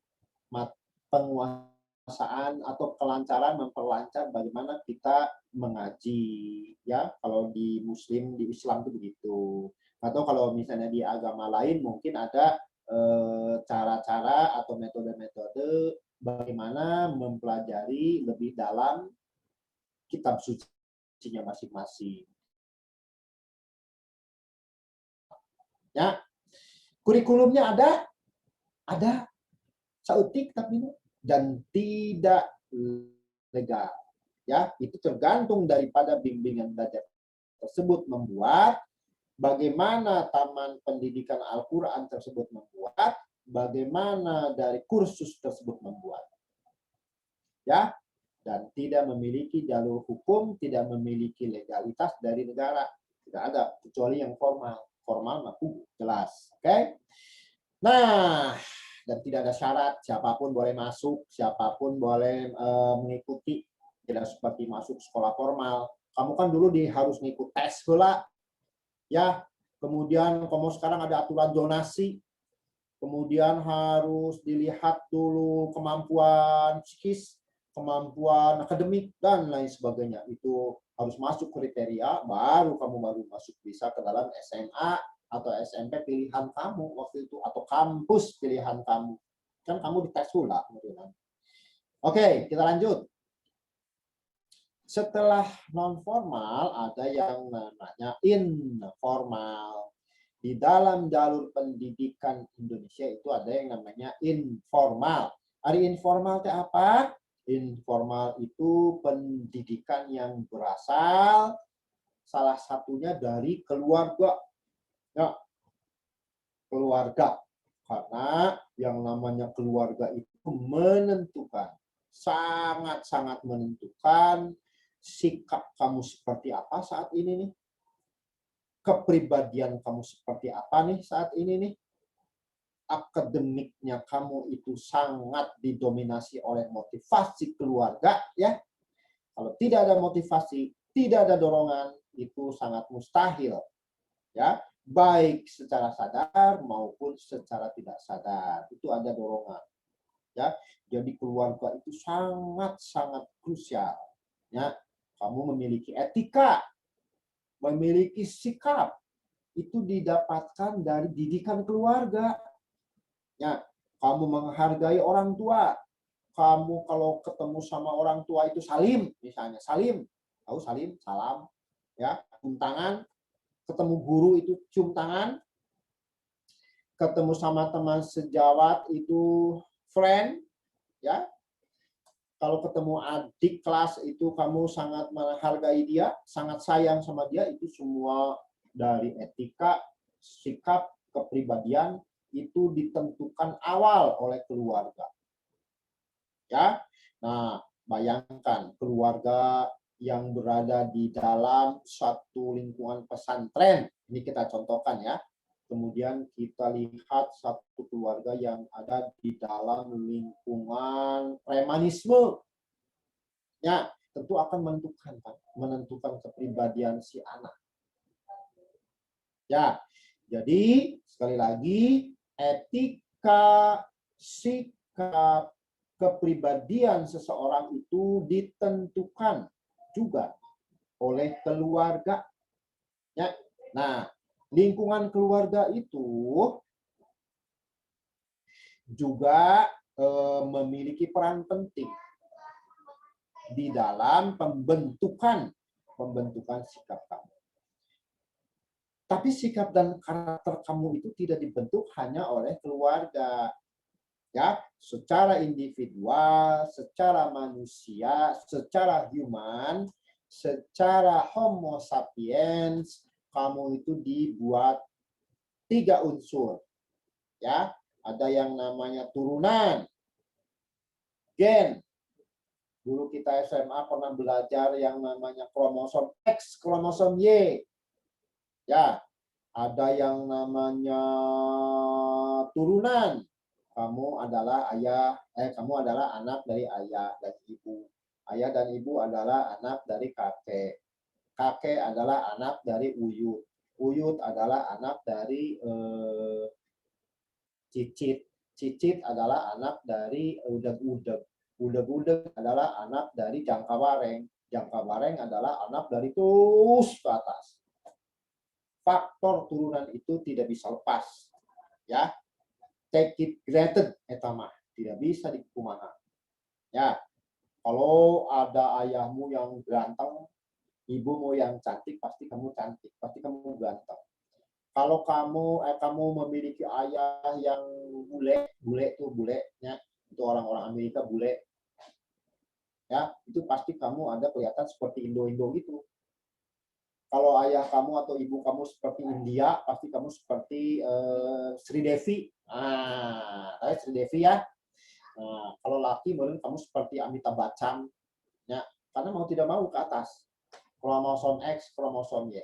Speaker 1: atau kelancaran, memperlancar bagaimana kita mengaji, ya. Kalau di Muslim, di Islam itu begitu. Atau kalau misalnya di agama lain mungkin ada cara-cara atau metode-metode bagaimana mempelajari lebih dalam kitab sucinya masing-masing. Ya, kurikulumnya ada sautik tapi dan tidak legal. Ya, itu tergantung daripada bimbingan belajar tersebut membuat, bagaimana Taman Pendidikan Al-Quran tersebut membuat, bagaimana dari kursus tersebut membuat. Ya, dan tidak memiliki jalur hukum, tidak memiliki legalitas dari negara. Tidak ada, kecuali yang formal. Formal mampu jelas. Oke. Nah, dan tidak ada syarat, siapapun boleh masuk, siapapun boleh mengikuti. Tidak seperti masuk sekolah formal. Kamu kan dulu harus ngikut tes pula. Ya, kemudian kamu sekarang ada aturan zonasi. Kemudian harus dilihat dulu kemampuan psikis, kemampuan akademik, dan lain sebagainya. Itu harus masuk kriteria, baru kamu masuk bisa ke dalam SMA atau SMP pilihan kamu waktu itu, atau kampus pilihan kamu. Kan kamu dites pula. Oke, kita lanjut. Setelah non formal ada yang namanya informal. Di dalam jalur pendidikan Indonesia itu ada yang namanya informal. Ari informal teh apa? Informal itu pendidikan yang berasal salah satunya dari keluarga. Ya, keluarga. Karena yang namanya keluarga itu menentukan, sangat-sangat menentukan sikap kamu seperti apa saat ini nih. Kepribadian kamu seperti apa nih saat ini nih. Akademiknya kamu itu sangat didominasi oleh motivasi keluarga ya. Kalau tidak ada motivasi, tidak ada dorongan, itu sangat mustahil ya, baik secara sadar maupun secara tidak sadar. Itu ada dorongan ya. Jadi keluarga itu sangat-sangat krusial ya. Kamu memiliki etika, memiliki sikap, itu didapatkan dari didikan keluarga. Ya, kamu menghargai orang tua. Kamu kalau ketemu sama orang tua itu salim, misalnya salim, tahu salim, salam, ya, cium tangan. Ketemu guru itu cium tangan. Ketemu sama teman sejawat itu friend, ya. Kalau ketemu adik kelas itu kamu sangat menghargai dia, sangat sayang sama dia, itu semua dari etika, sikap, kepribadian itu ditentukan awal oleh keluarga. Ya. Nah, bayangkan keluarga yang berada di dalam satu lingkungan pesantren. Ini kita contohkan ya. Kemudian kita lihat satu keluarga yang ada di dalam lingkungan premanisme. Ya, tentu akan menentukan kepribadian si anak. Ya, jadi sekali lagi etika, sikap, kepribadian seseorang itu ditentukan juga oleh keluarga. Ya. Nah, lingkungan keluarga itu juga memiliki peran penting di dalam pembentukan sikap kamu. Tapi sikap dan karakter kamu itu tidak dibentuk hanya oleh keluarga. Ya, secara individual, secara manusia, secara human, secara homo sapiens, kamu itu dibuat 3 unsur. Ya, ada yang namanya turunan, gen. Dulu kita SMA pernah belajar yang namanya kromosom X, kromosom Y. Ya, ada yang namanya turunan. Kamu adalah kamu adalah anak dari ayah dan ibu. Ayah dan ibu adalah anak dari kakek. Kakek adalah anak dari uyut. Uyut adalah anak dari cicit. Cicit adalah anak dari udeg-udeg. Udeg-udeg adalah anak dari jangkawareng. Jangkawareng adalah anak dari terus ke atas. Faktor turunan itu tidak bisa lepas. Ya. Take it granted, etama tidak bisa dikumaha. Ya, kalau ada ayahmu yang ganteng, ibumu yang cantik, pasti kamu cantik, pasti kamu ganteng. Kalau kamu memiliki ayah yang bule ya, itu orang-orang Amerika bule, ya, itu pasti kamu ada kelihatan seperti Indo-Indo gitu. Kalau ayah kamu atau ibu kamu seperti India, pasti kamu seperti Sri Devi. Sri Devi ya. Nah, kalau laki mungkin kamu seperti Amitabh Bachchan. Ya, karena mau tidak mau ke atas. Kromosom X, kromosom Y.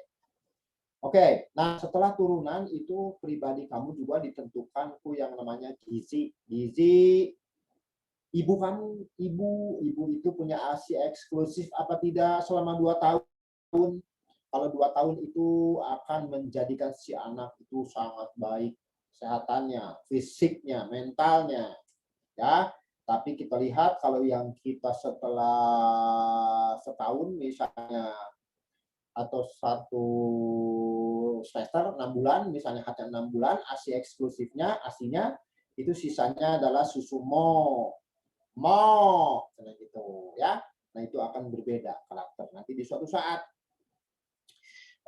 Speaker 1: Oke, nah setelah turunan itu pribadi kamu juga ditentukan yang namanya gizi. Gizi ibu kamu, ibu itu punya ASI eksklusif apa tidak selama 2 tahun. Kalau 2 tahun itu akan menjadikan si anak itu sangat baik kesehatannya, fisiknya, mentalnya, ya. Tapi kita lihat kalau yang kita setelah setahun misalnya atau 1 semester 6 bulan misalnya hanya 6 bulan ASI eksklusifnya, ASInya itu sisanya adalah susu mo gitu ya. Nah itu akan berbeda karakter nanti di suatu saat.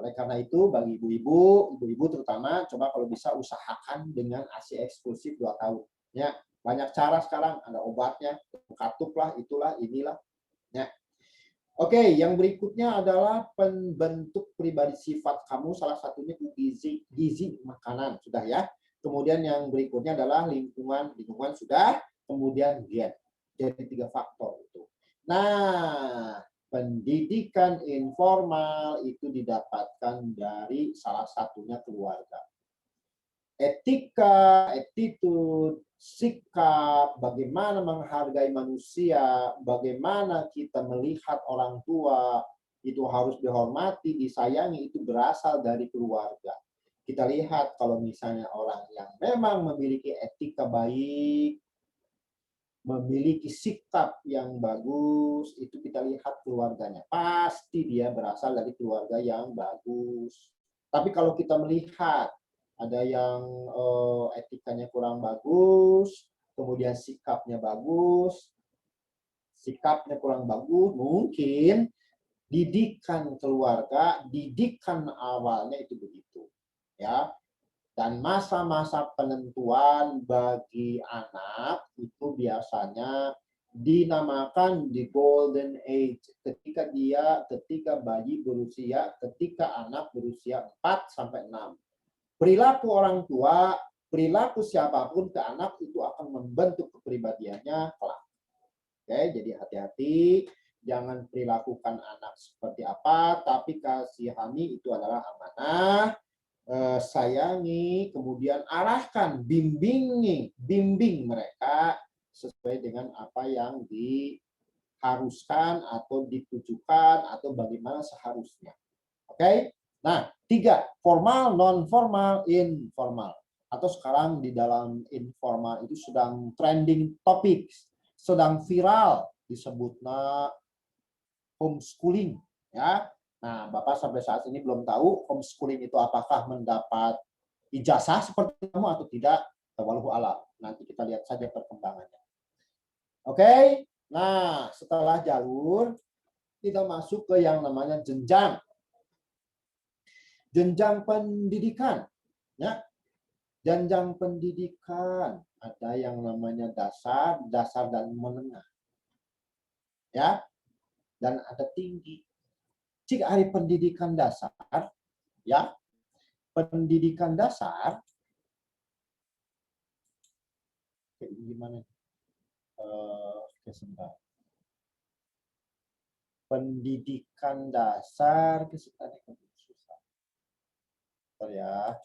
Speaker 1: Oleh karena itu, bagi ibu-ibu terutama, coba kalau bisa usahakan dengan ASI eksklusif 2 tahun. Ya, Banyak cara sekarang, ada obatnya, katup lah, itulah, inilah. Ya. Oke, yang berikutnya adalah pembentuk pribadi sifat kamu. Salah satunya itu gizi makanan, sudah ya. Kemudian yang berikutnya adalah lingkungan sudah. Kemudian diet. Jadi 3 faktor itu. Nah, pendidikan informal itu didapatkan dari salah satunya keluarga. Etika, attitude, sikap, bagaimana menghargai manusia, bagaimana kita melihat orang tua, itu harus dihormati, disayangi, itu berasal dari keluarga. Kita lihat kalau misalnya orang yang memang memiliki etika baik, memiliki sikap yang bagus, itu kita lihat keluarganya. Pasti dia berasal dari keluarga yang bagus. Tapi kalau kita melihat ada yang etikanya kurang bagus, kemudian sikapnya bagus, mungkin didikan keluarga, didikan awalnya itu begitu. Ya. Dan masa-masa penentuan bagi anak itu biasanya dinamakan the golden age. Ketika bayi berusia, ketika anak berusia 4 sampai 6. Perilaku orang tua, perilaku siapapun ke anak itu akan membentuk kepribadiannya kelak. Oke, jadi hati-hati. Jangan perilakukan anak seperti apa, tapi kasihani itu adalah amanah. Sayangi, kemudian arahkan, bimbing mereka sesuai dengan apa yang diharuskan atau ditujukan atau bagaimana seharusnya. Oke? Nah, 3, formal, non formal, informal. Atau sekarang di dalam informal itu sedang trending topik, sedang viral disebutnya homeschooling, ya. Nah, Bapak sampai saat ini belum tahu homeschooling itu apakah mendapat ijazah seperti kamu atau tidak, wallahu a'lam. Nanti kita lihat saja perkembangannya. Oke? Nah, setelah jalur, kita masuk ke yang namanya jenjang. Jenjang pendidikan. Ya. Jenjang pendidikan. Ada yang namanya dasar dan menengah. Ya. Dan ada tinggi. Jika hari pendidikan dasar, ya, pendidikan dasar, gimana? Sebentar. Pendidikan dasar, susah. Bentar ya.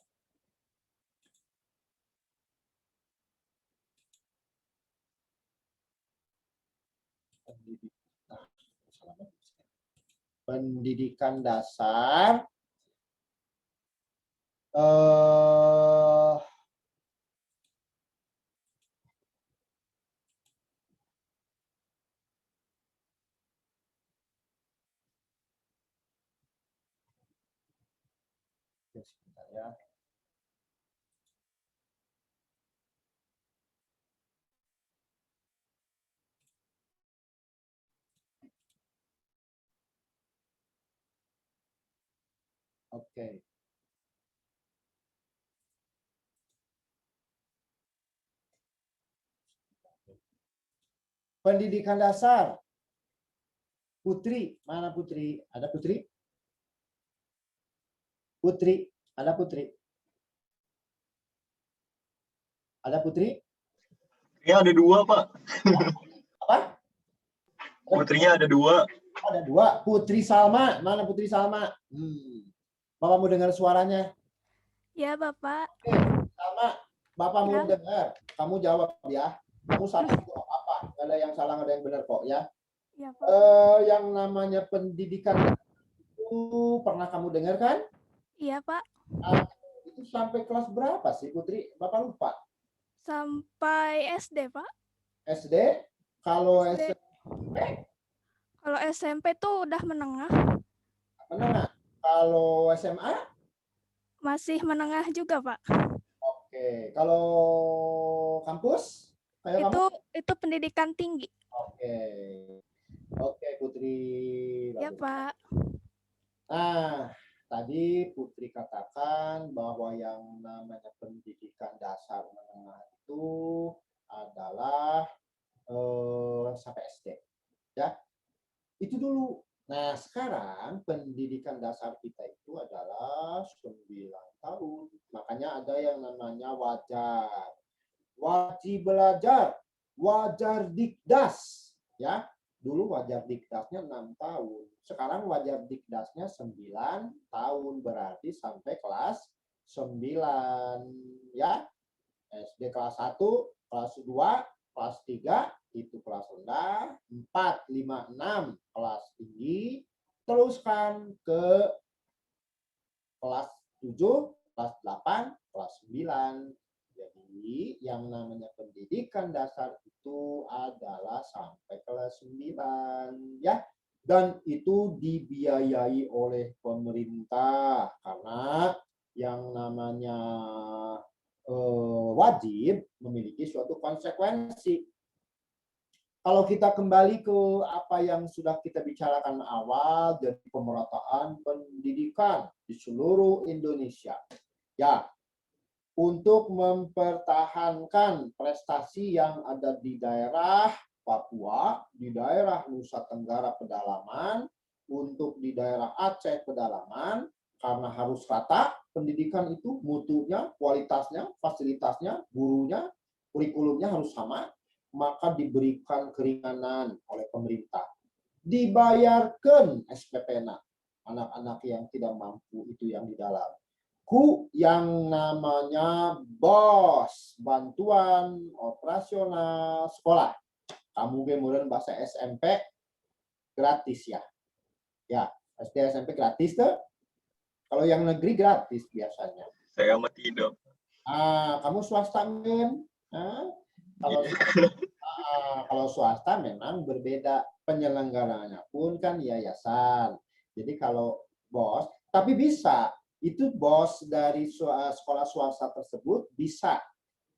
Speaker 1: Pendidikan dasar sebentar ya. Oke. Pendidikan dasar. Putri, mana Putri? Ada Putri? Putri, ada Putri? Ada Putri?
Speaker 2: Ya ada 2, Pak.
Speaker 1: Apa?
Speaker 2: Putrinya ada 2.
Speaker 1: Ada 2. Putri Salma, mana Putri Salma? Bapak mau dengar suaranya?
Speaker 4: Ya, Bapak.
Speaker 1: Oke, Salma, Bapak
Speaker 4: Ya.
Speaker 1: mau dengar. Kamu jawab ya. Kamu salah itu apa? Nggak ada yang salah, nggak ada yang benar kok ya.
Speaker 4: Ya, Pak.
Speaker 1: Yang namanya pendidikan itu pernah kamu dengar kan?
Speaker 4: Iya, Pak.
Speaker 1: Itu sampai kelas berapa sih Putri? Bapak lupa.
Speaker 4: Sampai SD, Pak.
Speaker 1: SD? Kalau
Speaker 4: SD.
Speaker 1: SMP?
Speaker 4: Kalau SMP tuh udah menengah.
Speaker 1: Menengah. Kalau SMA?
Speaker 4: Masih menengah juga, Pak.
Speaker 1: Oke. Kalau kampus? Kayak kamu?
Speaker 4: Itu pendidikan tinggi.
Speaker 1: Oke. Oke, Putri.
Speaker 4: Ya,
Speaker 1: Bagus.
Speaker 4: Pak.
Speaker 1: Nah, tadi Putri katakan bahwa yang namanya pendidikan dasar menengah itu adalah sampai SD. Ya, itu dulu. Nah, sekarang pendidikan dasar kita itu adalah 9 tahun. Makanya ada yang namanya wajar. Wajib belajar, wajar dikdas. Ya, dulu wajar dikdasnya 6 tahun. Sekarang wajar dikdasnya 9 tahun. Berarti sampai kelas 9. Ya, SD kelas 1, kelas 2, kelas 3, itu kelas rendah, 4, 5, 6 kelas tinggi, teruskan ke kelas 7, kelas 8, kelas 9. Jadi yang namanya pendidikan dasar itu adalah sampai kelas 9 ya. Dan itu dibiayai oleh pemerintah karena yang namanya wajib memiliki suatu konsekuensi. Kalau kita kembali ke apa yang sudah kita bicarakan awal, jadi pemerataan pendidikan di seluruh Indonesia. Ya, untuk mempertahankan prestasi yang ada di daerah Papua, di daerah Nusa Tenggara Pedalaman, untuk di daerah Aceh Pedalaman, karena harus rata pendidikan itu, mutunya, kualitasnya, fasilitasnya, gurunya, kurikulumnya harus sama, maka diberikan keringanan oleh pemerintah. Dibayarkan SPP-nya, anak-anak yang tidak mampu itu yang di dalam. Yang namanya BOS, bantuan operasional sekolah. Kamu kemudian bahasa SMP gratis ya. Ya, SD SMP gratis tuh. Kalau yang negeri gratis biasanya.
Speaker 2: Saya mah tidak.
Speaker 1: Kamu swasta men. Kalau swasta memang berbeda, penyelenggaranya pun kan yayasan. Jadi kalau BOS, tapi bisa itu BOS dari sekolah swasta tersebut bisa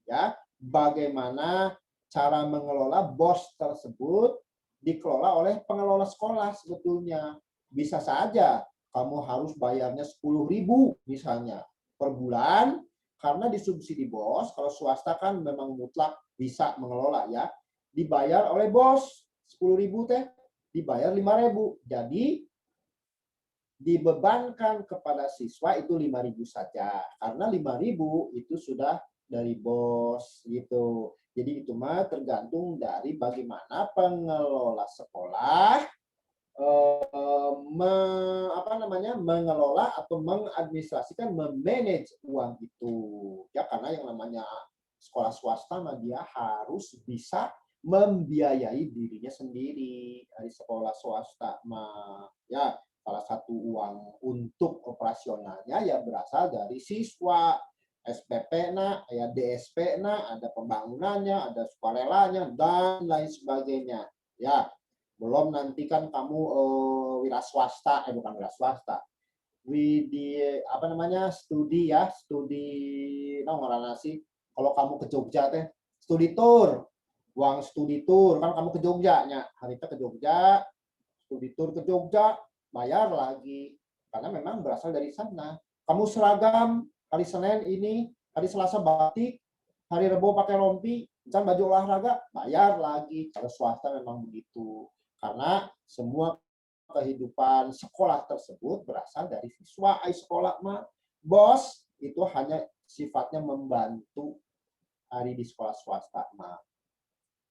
Speaker 1: ya. Bagaimana cara mengelola BOS tersebut dikelola oleh pengelola sekolah sebetulnya. Bisa saja kamu harus bayarnya 10.000 misalnya per bulan karena disubsidi BOS. Kalau swasta kan memang mutlak bisa mengelola ya, dibayar oleh BOS 10.000 teh, dibayar 5.000. Jadi dibebankan kepada siswa itu 5.000 saja karena 5.000 itu sudah dari BOS gitu. Jadi itu mah tergantung dari bagaimana pengelola sekolah mengelola atau mengadministrasikan, memanage uang itu ya, karena yang namanya sekolah swasta dia harus bisa membiayai dirinya sendiri. Dari sekolah swasta ya salah satu uang untuk operasionalnya ya berasal dari siswa, SPP-nya, ya DSP-nya, ada pembangunannya, ada sukarelanya dan lain sebagainya. Ya, belum nanti kan kamu wira swasta, bukan wira swasta, studi ya, studi nasi. Kalau kamu ke Jogja teh studi tour, uang studi tour kan kamu ke Jogja nya, hari itu ke Jogja, studi tour ke Jogja, bayar lagi karena memang berasal dari sana. Kamu seragam hari Senin ini, hari Selasa batik, hari Rebo pakai rompi, kan baju olahraga, bayar lagi. Kalau swasta memang begitu. Karena semua kehidupan sekolah tersebut berasal dari siswa. Sekolah mah BOS itu hanya sifatnya membantu hari di sekolah swasta mah.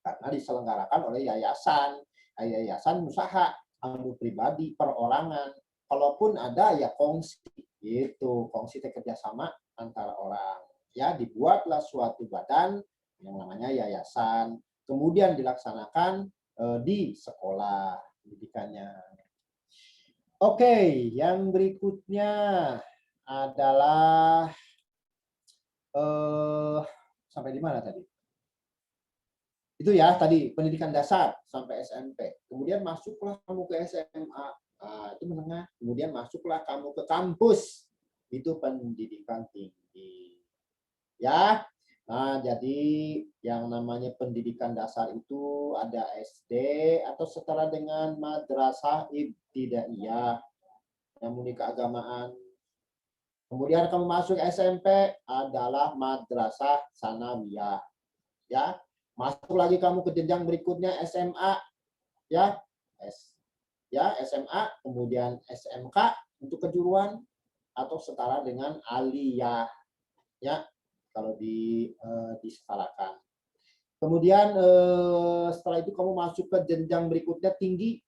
Speaker 1: Karena diselenggarakan oleh yayasan, yayasan usaha, anu pribadi, perorangan. Kalaupun ada ya kongsi, gitu, kongsi kerjasama antara orang. Ya, dibuatlah suatu badan yang namanya yayasan, kemudian dilaksanakan di sekolah pendidikannya. Oke, yang berikutnya adalah sampai di mana tadi? Itu ya tadi pendidikan dasar sampai SMP. Kemudian masuklah kamu ke SMA, itu menengah. Kemudian masuklah kamu ke kampus, itu pendidikan tinggi. Ya. Nah, jadi yang namanya pendidikan dasar itu ada SD atau setara dengan madrasah ibtidaiyah, yang murni keagamaan. Kemudian kamu masuk SMP adalah madrasah sanawiyah. Ya. Masuk lagi kamu ke jenjang berikutnya SMA, ya, SMA, kemudian SMK untuk kejuruan atau setara dengan aliyah, ya, kalau disetarakan. Kemudian setelah itu kamu masuk ke jenjang berikutnya tinggi,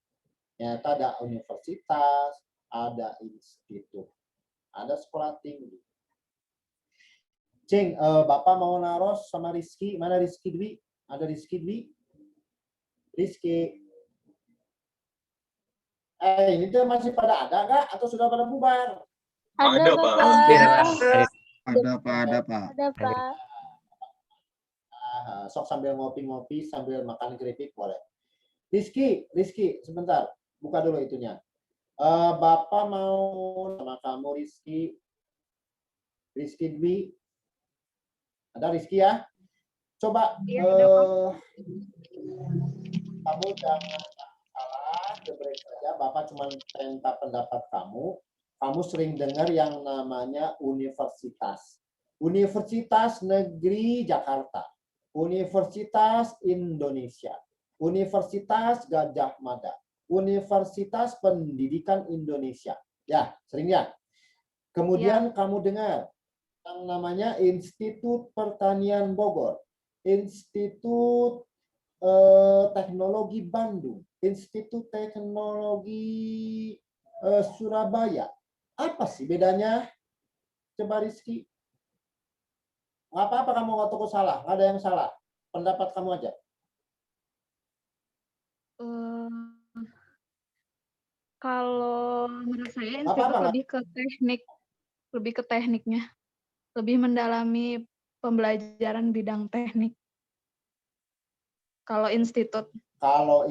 Speaker 1: ya, ada universitas, ada institut, ada sekolah tinggi. Cing, Bapak mau naruh sama Rizky. Mana Rizky Dwi? Ada Rizky Dwi? Rizky. Ini tuh masih pada ada nggak? Atau sudah pada bubar?
Speaker 2: Ada, Pak.
Speaker 4: Bapak.
Speaker 5: Ada Pak.
Speaker 4: Ada, Pak.
Speaker 1: Sok sambil ngopi-ngopi, sambil makan keripik boleh. Rizky, sebentar. Buka dulu itunya. Bapak mau sama kamu Rizky Dwi. Ada Rizky ya? Coba kamu jangan salah, break saja. Bapak cuma minta pendapat kamu. Kamu sering dengar yang namanya universitas. Universitas Negeri Jakarta. Universitas Indonesia. Universitas Gajah Mada. Universitas Pendidikan Indonesia. Ya, sering ya. Kemudian kamu dengar yang namanya Institut Pertanian Bogor, Institut Teknologi Bandung, Institut Teknologi Surabaya. Apa sih bedanya? Coba Rizky. Nggak apa-apa kamu nggak tahu salah, nggak ada yang salah. Pendapat kamu aja.
Speaker 6: Kalau menurut saya
Speaker 1: Apa-apa
Speaker 6: institut
Speaker 1: nggak?
Speaker 6: lebih ke tekniknya, lebih mendalami pembelajaran bidang teknik. Kalau institut,
Speaker 1: Kalau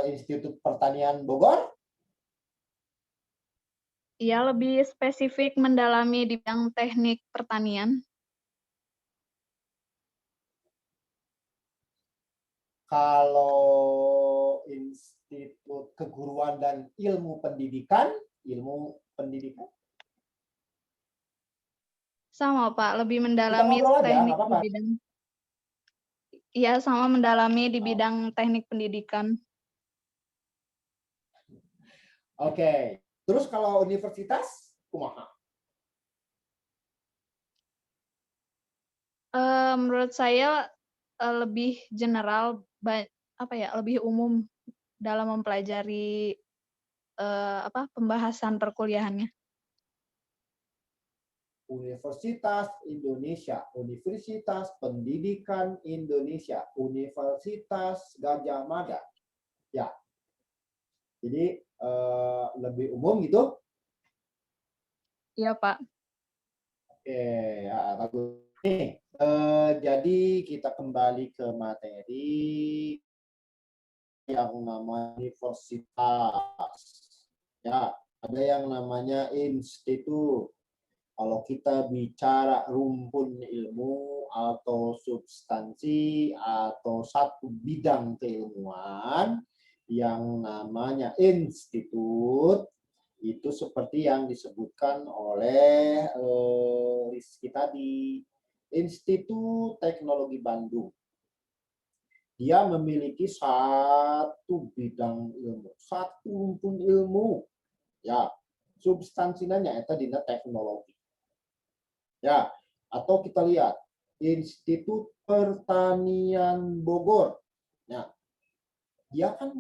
Speaker 1: Institut Pertanian Bogor?
Speaker 6: ia lebih spesifik mendalami di bidang teknik pertanian.
Speaker 1: Kalau Institut Keguruan dan Ilmu Pendidikan?
Speaker 6: Sama Pak, lebih
Speaker 1: Kita
Speaker 6: mendalami
Speaker 1: ngobrol aja,
Speaker 6: teknik
Speaker 1: nggak apa-apa.
Speaker 6: di bidang. Iya, sama mendalami di bidang teknik pendidikan.
Speaker 1: Oke. Terus kalau universitas, kumaha?
Speaker 6: Menurut saya lebih general, lebih umum dalam mempelajari pembahasan perkuliahannya.
Speaker 1: Universitas Indonesia, Universitas Pendidikan Indonesia, Universitas Gajah Mada. Ya. Jadi lebih umum gitu.
Speaker 6: Iya, Pak.
Speaker 1: Oke, ya, bagus. Nih, jadi kita kembali ke materi yang namanya universitas. Ya, ada yang namanya institut. Kalau kita bicara rumpun ilmu atau substansi atau satu bidang keilmuan yang namanya institut, itu seperti yang disebutkan oleh Rizky tadi, Institut Teknologi Bandung. Dia memiliki satu bidang ilmu, satu rumpun ilmu. Ya, substansinya itu dina teknologi. Ya, atau kita lihat Institut Pertanian Bogor. Ya, dia kan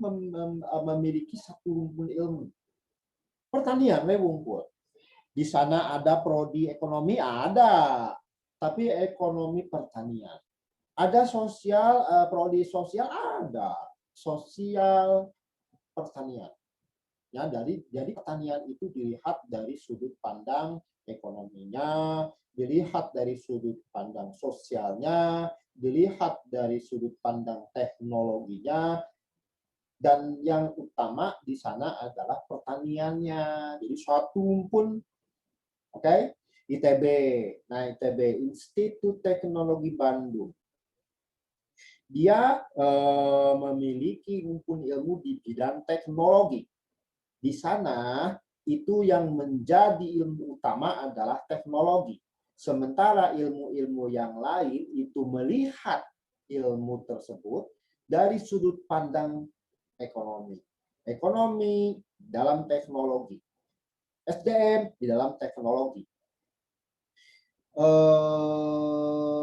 Speaker 1: memiliki satu rumpun ilmu. Pertanian wungkul. Di sana ada prodi ekonomi, ada, tapi ekonomi pertanian. Ada sosial, prodi sosial, ada sosial pertanian. Ya, jadi pertanian itu dilihat dari sudut pandang ekonominya, dilihat dari sudut pandang sosialnya, dilihat dari sudut pandang teknologinya, dan yang utama di sana adalah pertaniannya. Jadi suatu pun, oke, ITB. Nah, ITB, Institut Teknologi Bandung. Dia memiliki rumpun ilmu di bidang teknologi. Di sana itu yang menjadi ilmu utama adalah teknologi. Sementara ilmu-ilmu yang lain itu melihat ilmu tersebut dari sudut pandang ekonomi. Ekonomi dalam teknologi. SDM di dalam teknologi.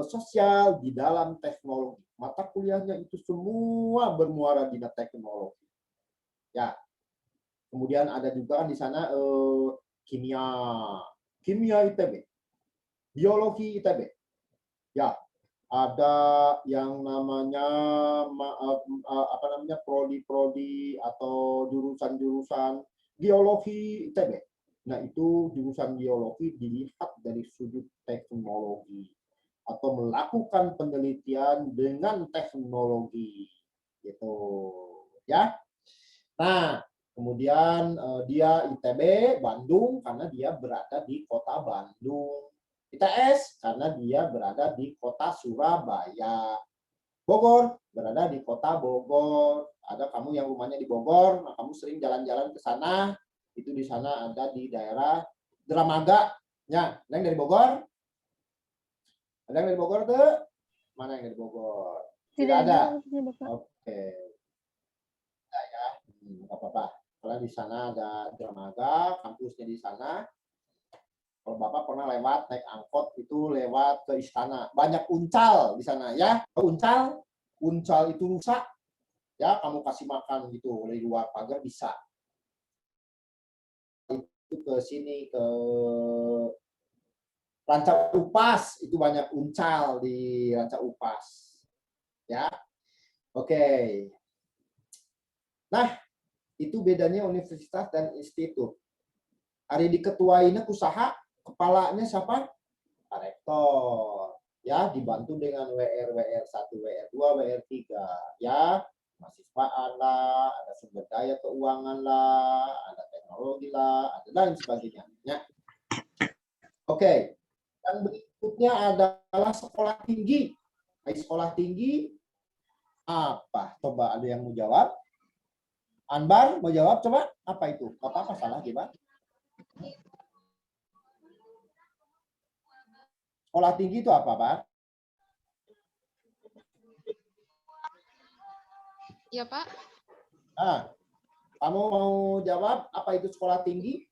Speaker 1: Sosial di dalam teknologi. Mata kuliahnya itu semua bermuara di teknologi. Ya. Kemudian ada juga kan di sana kimia ITB, biologi ITB. Ya, ada yang namanya prodi atau jurusan-jurusan geologi ITB. Nah, itu jurusan geologi dilihat dari sudut teknologi atau melakukan penelitian dengan teknologi gitu. Ya. Nah, kemudian dia ITB Bandung karena dia berada di kota Bandung. ITS karena dia berada di kota Surabaya. Bogor berada di kota Bogor. Ada kamu yang rumahnya di Bogor, nah kamu sering jalan-jalan ke sana. Itu di sana ada di daerah Dramaga. Ya, ada yang dari Bogor? Ada yang dari Bogor tuh? Mana yang dari Bogor? Tidak ada. Oke. Tidak ya. Nggak apa-apa. Kalau di sana ada Dramaga, kampusnya di sana. Kalau Bapak pernah lewat naik angkot itu lewat ke istana. Banyak uncal di sana ya. Uncal itu rusak. Ya, kamu kasih makan gitu dari luar pagar bisa. Itu ke sini ke Ranca Upas itu banyak uncal di Ranca Upas. Ya. Oke. Nah, itu bedanya universitas dan institut. Hari diketuainya usaha, kepalanya siapa? Pak Rektor. Ya, dibantu dengan WR 1, WR 2, WR 3. Ya, mahasiswaan lah, ada sumber daya keuangan lah, ada teknologi lah, ada lain sebagainya. Ya. Oke. Dan berikutnya adalah sekolah tinggi. Sekolah tinggi apa? Coba ada yang mau jawab? Anbar mau jawab coba, apa itu? Apa salah gimana? Sekolah tinggi itu apa, Pak?
Speaker 6: Ya, Pak.
Speaker 1: Nah, kamu mau jawab apa itu sekolah tinggi?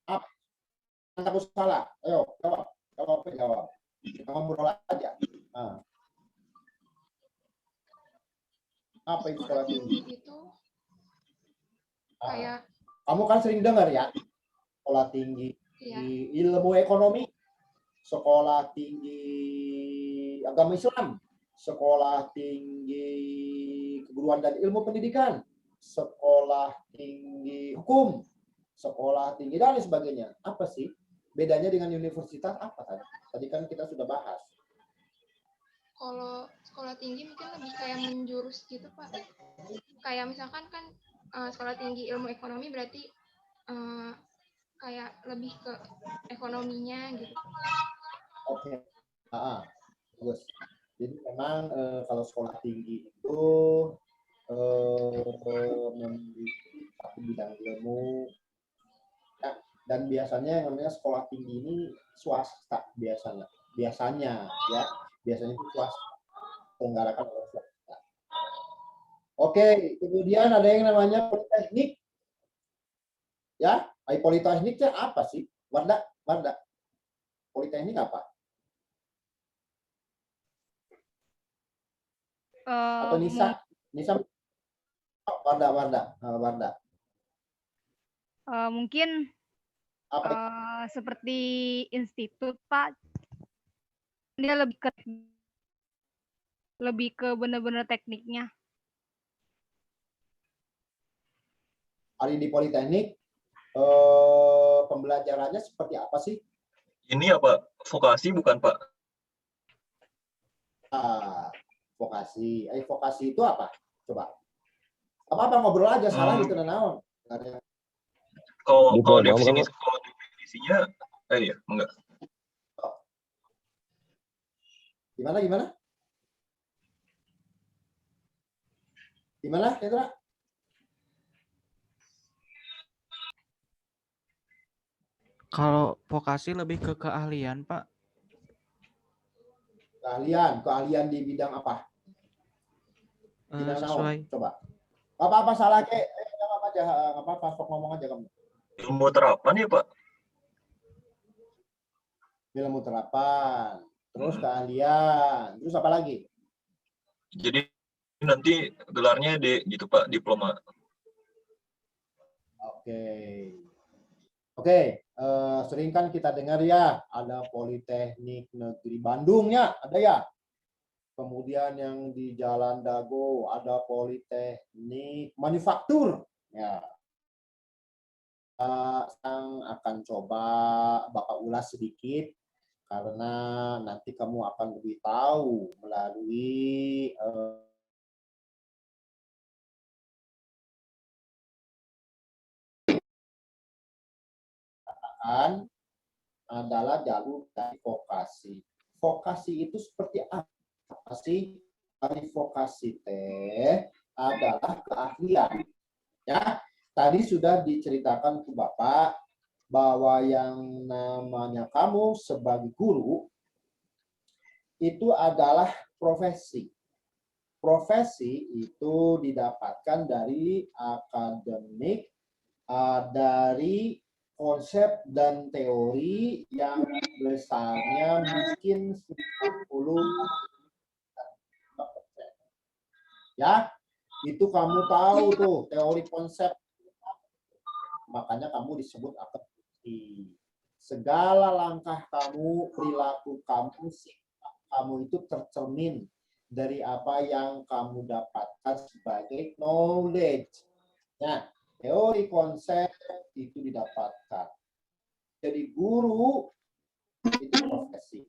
Speaker 1: Apa? Takut salah. Ayo, jawab. Kita ngobrol aja. Nah. Apa itu sekolah tinggi?
Speaker 6: Itu kayak
Speaker 1: kamu kan sering dengar ya, sekolah tinggi ilmu ekonomi, sekolah tinggi agama Islam, sekolah tinggi keguruan dan ilmu pendidikan, sekolah tinggi hukum, sekolah tinggi dan lain sebagainya. Apa sih bedanya dengan universitas? Apa tadi? Tadi kan kita sudah bahas.
Speaker 6: Kalau sekolah tinggi mungkin lebih kayak menjurus gitu, Pak. Kayak misalkan kan sekolah tinggi ilmu ekonomi berarti kayak lebih ke ekonominya gitu.
Speaker 1: Oke. Bagus. Jadi memang kalau sekolah tinggi itu memiliki satu bidang ilmu ya, dan biasanya yang namanya sekolah tinggi ini swasta biasanya itu swasta, menyelenggarakan oleh swasta. Oke, kemudian ada yang namanya politeknik. Ya, politekniknya apa sih? Warda. Politeknik apa? Atau Nisa? Warda.
Speaker 3: Mungkin seperti institut, Pak. Dia lebih ke benar-benar tekniknya.
Speaker 1: Hari di politeknik pembelajarannya seperti apa sih?
Speaker 2: Ini apa? Vokasi bukan, Pak?
Speaker 1: Vokasi. Vokasi itu apa? Coba. Apa ngobrol aja salah gitu naon.
Speaker 2: Kalau definisinya ya, enggak.
Speaker 1: Gimana? Kendra?
Speaker 7: Kalau vokasi lebih ke keahlian, Pak.
Speaker 1: Keahlian di bidang apa? Bidang naon?
Speaker 7: Sesuai.
Speaker 1: Coba. Apa-apa salah ke? Jawab aja, apa-apa, sok ngomong aja kamu.
Speaker 2: Ilmu terapan ya Pak?
Speaker 1: Ilmu terapan, terus keahlian, terus apa lagi?
Speaker 2: Jadi nanti gelarnya gitu Pak, diploma.
Speaker 1: Oke, sering kan kita dengar ya, ada Politeknik Negeri Bandungnya, ada ya. Kemudian yang di Jalan Dago ada Politeknik Manufaktur, ya. Yang akan coba Bapak ulas sedikit karena nanti kamu akan lebih tahu melalui adalah jalur dari vokasi. Vokasi itu seperti apa sih? Dari vokasi teh adalah keahlian. Ya, tadi sudah diceritakan ke Bapak bahwa yang namanya kamu sebagai guru itu adalah profesi. Profesi itu didapatkan dari akademik, dari konsep dan teori yang besarnya mungkin 90%. Ya, itu kamu tahu tuh teori konsep. Makanya kamu disebut akademisi. Segala langkah kamu, perilaku kamu, sikap kamu itu tercermin dari apa yang kamu dapatkan sebagai knowledge. Nah, teori konsep itu didapatkan. Jadi guru itu profesi.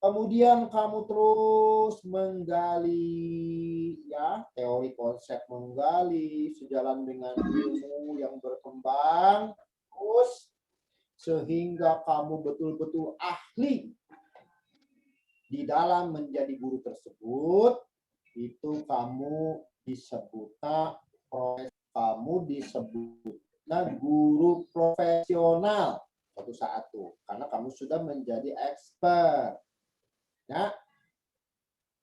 Speaker 1: Kemudian kamu terus menggali ya teori konsep, menggali sejalan dengan ilmu yang berkembang terus sehingga kamu betul-betul ahli di dalam menjadi guru tersebut. Itu kamu disebutnya guru profesional suatu saat tuh karena kamu sudah menjadi expert. Ya,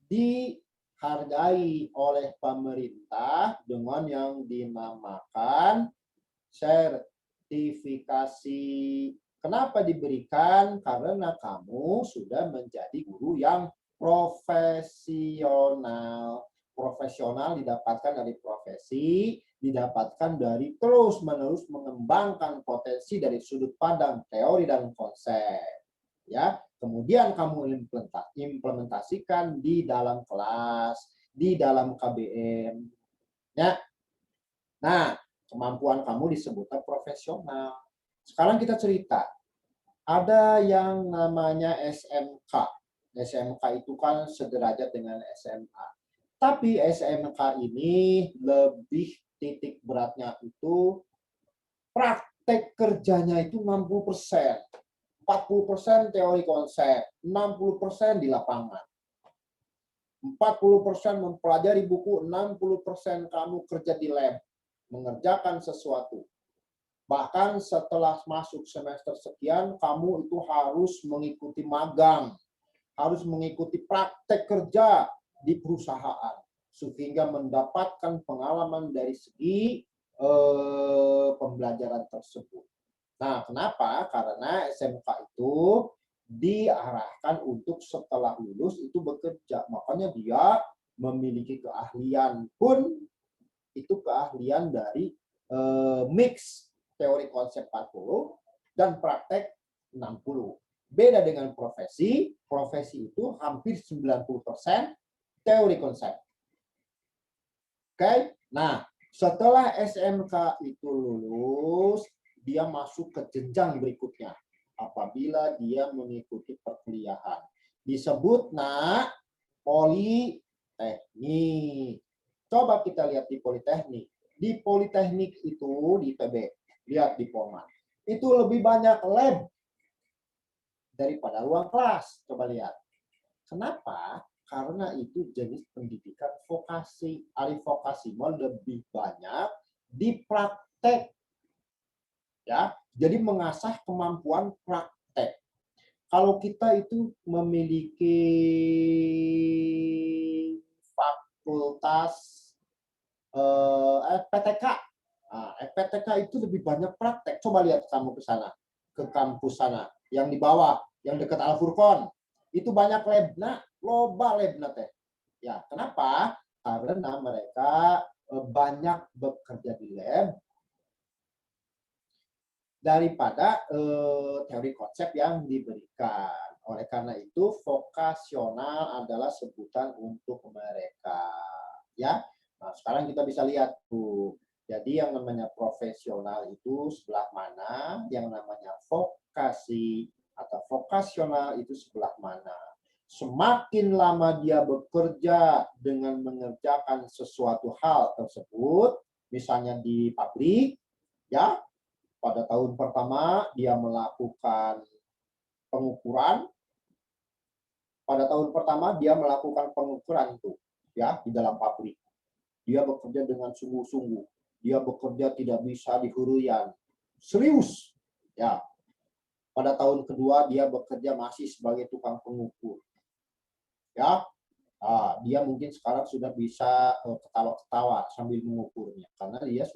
Speaker 1: dihargai oleh pemerintah dengan yang dinamakan sertifikasi. Kenapa diberikan? Karena kamu sudah menjadi guru yang profesional. Profesional didapatkan dari profesi, didapatkan dari terus-menerus mengembangkan potensi dari sudut pandang teori dan konsep. Ya, kemudian kamu implementasikan di dalam kelas, di dalam KBM. Ya. Nah, kemampuan kamu disebutnya profesional. Sekarang kita cerita. Ada yang namanya SMK. SMK itu kan sederajat dengan SMA. Tapi SMK ini lebih titik beratnya itu praktek kerjanya itu 60%. 40% teori konsep, 60% di lapangan. 40% mempelajari buku, 60% kamu kerja di lab, mengerjakan sesuatu. Bahkan setelah masuk semester sekian, kamu itu harus mengikuti magang, harus mengikuti praktek kerja di perusahaan, sehingga mendapatkan pengalaman dari segi pembelajaran tersebut. Nah, kenapa? Karena SMK itu diarahkan untuk setelah lulus itu bekerja. Makanya dia memiliki keahlian pun itu keahlian dari mix teori konsep 40 dan praktek 60. Beda dengan profesi, profesi itu hampir 90% teori konsep. Oke? Nah, setelah SMK itu lulus, dia masuk ke jenjang berikutnya apabila dia mengikuti perkuliahan. Disebut politeknik. Coba kita lihat di politeknik. Di politeknik itu di PB, lihat di Polman. Itu lebih banyak lab daripada ruang kelas. Coba lihat. Kenapa? Karena itu jenis pendidikan vokasi. Ari vokasi lebih banyak di praktek. Ya, jadi mengasah kemampuan praktek. Kalau kita itu memiliki fakultas FPTK, nah, FPTK itu lebih banyak praktek. Coba lihat kamu ke sana, ke kampus sana, yang di bawah, yang dekat Al Furqon, itu banyak lab. Nah, loba lab teh. Ya, kenapa? Karena mereka banyak bekerja di lab daripada teori konsep yang diberikan. Oleh karena itu, vokasional adalah sebutan untuk mereka. Ya, nah sekarang kita bisa lihat tuh. Jadi yang namanya profesional itu sebelah mana, yang namanya vokasi atau vokasional itu sebelah mana. Semakin lama dia bekerja dengan mengerjakan sesuatu hal tersebut, misalnya di pabrik, ya, pada tahun pertama dia melakukan pengukuran. Pada tahun pertama dia melakukan pengukuran itu, ya, di dalam pabrik. Dia bekerja dengan sungguh-sungguh. Dia bekerja tidak bisa dihurian. Serius. Ya. Pada tahun kedua dia bekerja masih sebagai tukang pengukur. Ya. Nah, dia mungkin sekarang sudah bisa ketawa-ketawa sambil mengukurnya karena dia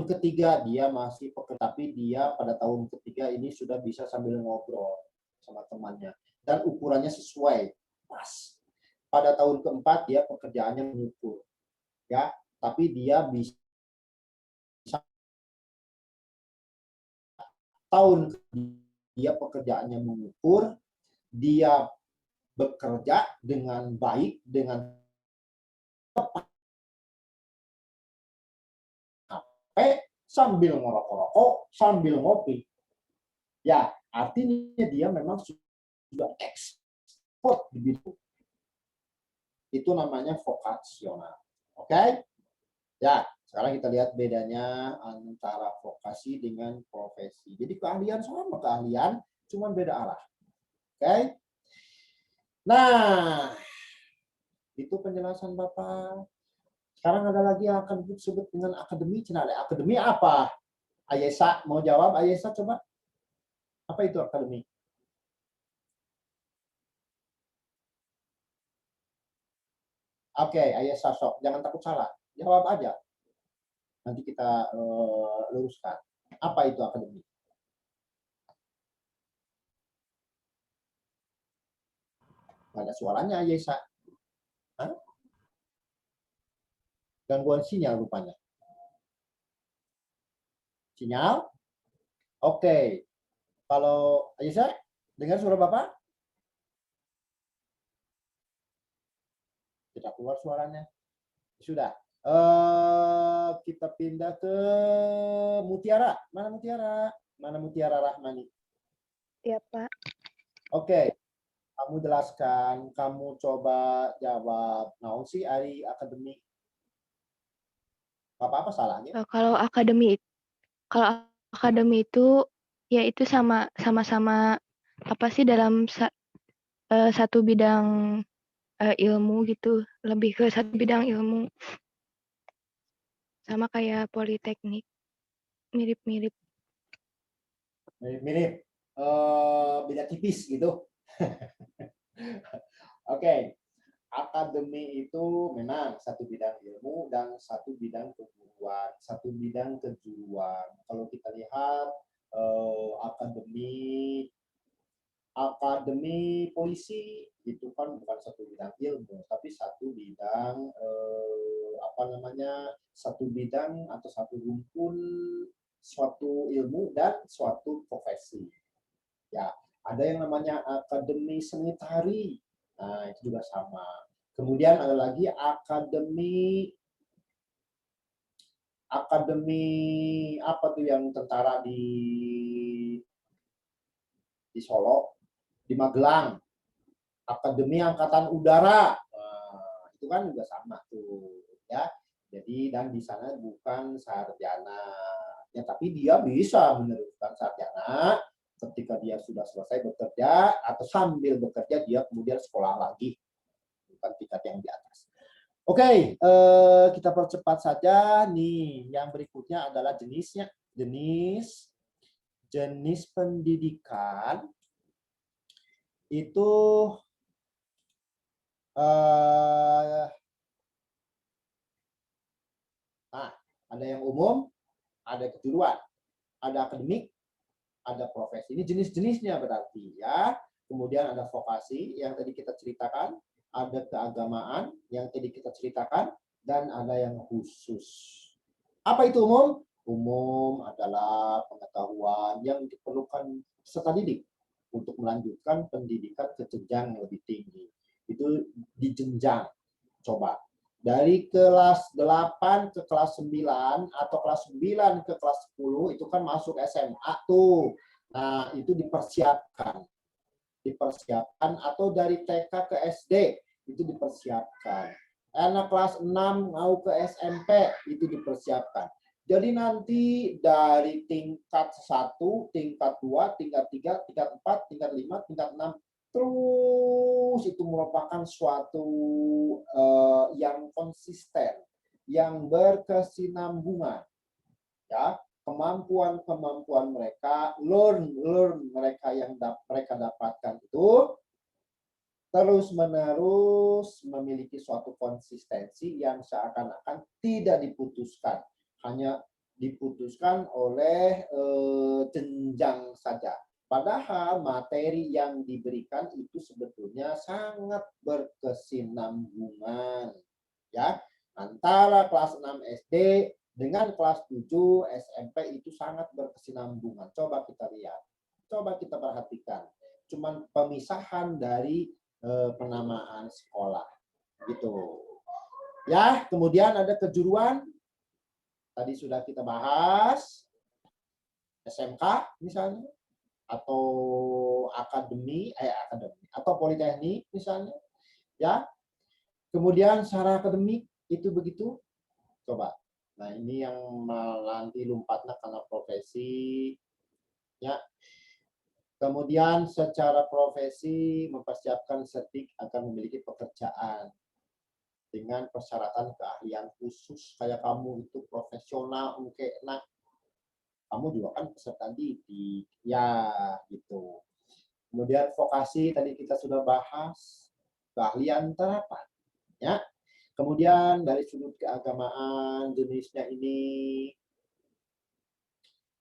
Speaker 1: ketiga dia masih pekerja, tapi dia pada tahun ketiga ini sudah bisa sambil ngobrol sama temannya dan ukurannya sesuai pas. Pada tahun keempat dia pekerjaannya mengukur, ya, tapi dia bisa tahun dia pekerjaannya mengukur, dia bekerja dengan baik, dengan tepat, sambil ngerokok-rokok, sambil ngopi. Ya, artinya dia memang sudah ekspor di bidang. Itu namanya vokasional. Oke? Ya, sekarang kita lihat bedanya antara vokasi dengan profesi. Jadi keahlian sama keahlian, cuma beda arah. Oke? Nah, itu penjelasan Bapak. Sekarang ada lagi yang akan disebut dengan akademi. Akademi apa? Ayesa mau jawab? Ayesa coba. Apa itu akademi? Oke, Ayesa sok. Jangan takut salah. Jawab aja. Nanti kita luruskan. Apa itu akademi? Nggak ada suaranya Ayesa. Hah? Gangguan sinyal rupanya. Sinyal? Oke. Kalau Ayesa, dengar suara Bapak? Tidak keluar suaranya. Sudah. Kita pindah ke Mutiara. Mana Mutiara? Mana Mutiara Rahmani?
Speaker 4: Ya, Pak.
Speaker 1: Oke. Kamu jelaskan, kamu coba jawab. Naon sih ari akademi? Apa salahnya?
Speaker 7: Kalau akademi itu ya itu sama-sama apa sih dalam satu bidang ilmu gitu, lebih ke satu bidang ilmu. Sama kayak politeknik, mirip-mirip.
Speaker 1: Mirip. Beda tipis gitu. Oke. Akademi itu memang satu bidang ilmu dan satu bidang kejuruan. Satu bidang kejuruan. Kalau kita lihat akademi polisi itu kan bukan satu bidang ilmu, tapi satu bidang satu bidang atau satu rumpun suatu ilmu dan suatu profesi. Ya, ada yang namanya akademi seni tari. Nah, itu juga sama. Kemudian ada lagi akademi apa tuh yang tentara di Solo, di Magelang, Akademi Angkatan Udara. Nah, itu kan juga sama tuh, ya. Jadi dan di sana bukan sarjana, ya, tapi dia bisa meneruskan sarjana ketika dia sudah selesai bekerja atau sambil bekerja dia kemudian sekolah lagi, bukan tingkat yang di atas. Oke, kita percepat saja nih. Yang berikutnya adalah jenisnya. Jenis jenis pendidikan itu ada yang umum, ada kejuruan, ada akademik, ada profesi. Ini jenis-jenisnya berarti ya. Kemudian ada vokasi yang tadi kita ceritakan, ada keagamaan yang tadi kita ceritakan, dan ada yang khusus. Apa itu umum? Umum adalah pengetahuan yang diperlukan peserta didik untuk melanjutkan pendidikan ke jenjang yang lebih tinggi. Itu dijenjang. Coba. Dari kelas 8 ke kelas 9 atau kelas 9 ke kelas 10 itu kan masuk SMA tuh. Nah, itu dipersiapkan. Dipersiapkan atau dari TK ke SD itu dipersiapkan. Anak kelas 6 mau ke SMP itu dipersiapkan. Jadi nanti dari tingkat 1, tingkat 2, tingkat 3, tingkat 4, tingkat 5, tingkat 6 terus itu merupakan suatu yang konsisten, yang berkesinambungan, ya, kemampuan mereka, learn mereka yang mereka dapatkan itu terus menerus memiliki suatu konsistensi yang seakan-akan tidak diputuskan, hanya diputuskan oleh jenjang saja. Padahal materi yang diberikan itu sebetulnya sangat berkesinambungan, ya, antara kelas 6 SD dengan kelas 7 SMP itu sangat berkesinambungan. Coba kita lihat, coba kita perhatikan. Cuman pemisahan dari penamaan sekolah, gitu. Ya, kemudian ada kejuruan. Tadi sudah kita bahas, SMK misalnya, atau akademi atau politeknik misalnya, ya. Kemudian secara akademik itu begitu. Coba. Nah, ini yang nanti lompatnya karena profesi, ya. Kemudian secara profesi mempersiapkan setik akan memiliki pekerjaan dengan persyaratan keahlian khusus. Kayak kamu itu profesional, mungkin nah kamu juga kan peserta didik, ya gitu. Kemudian vokasi tadi kita sudah bahas, keahlian terapan, ya. Kemudian dari sudut keagamaan jenisnya ini,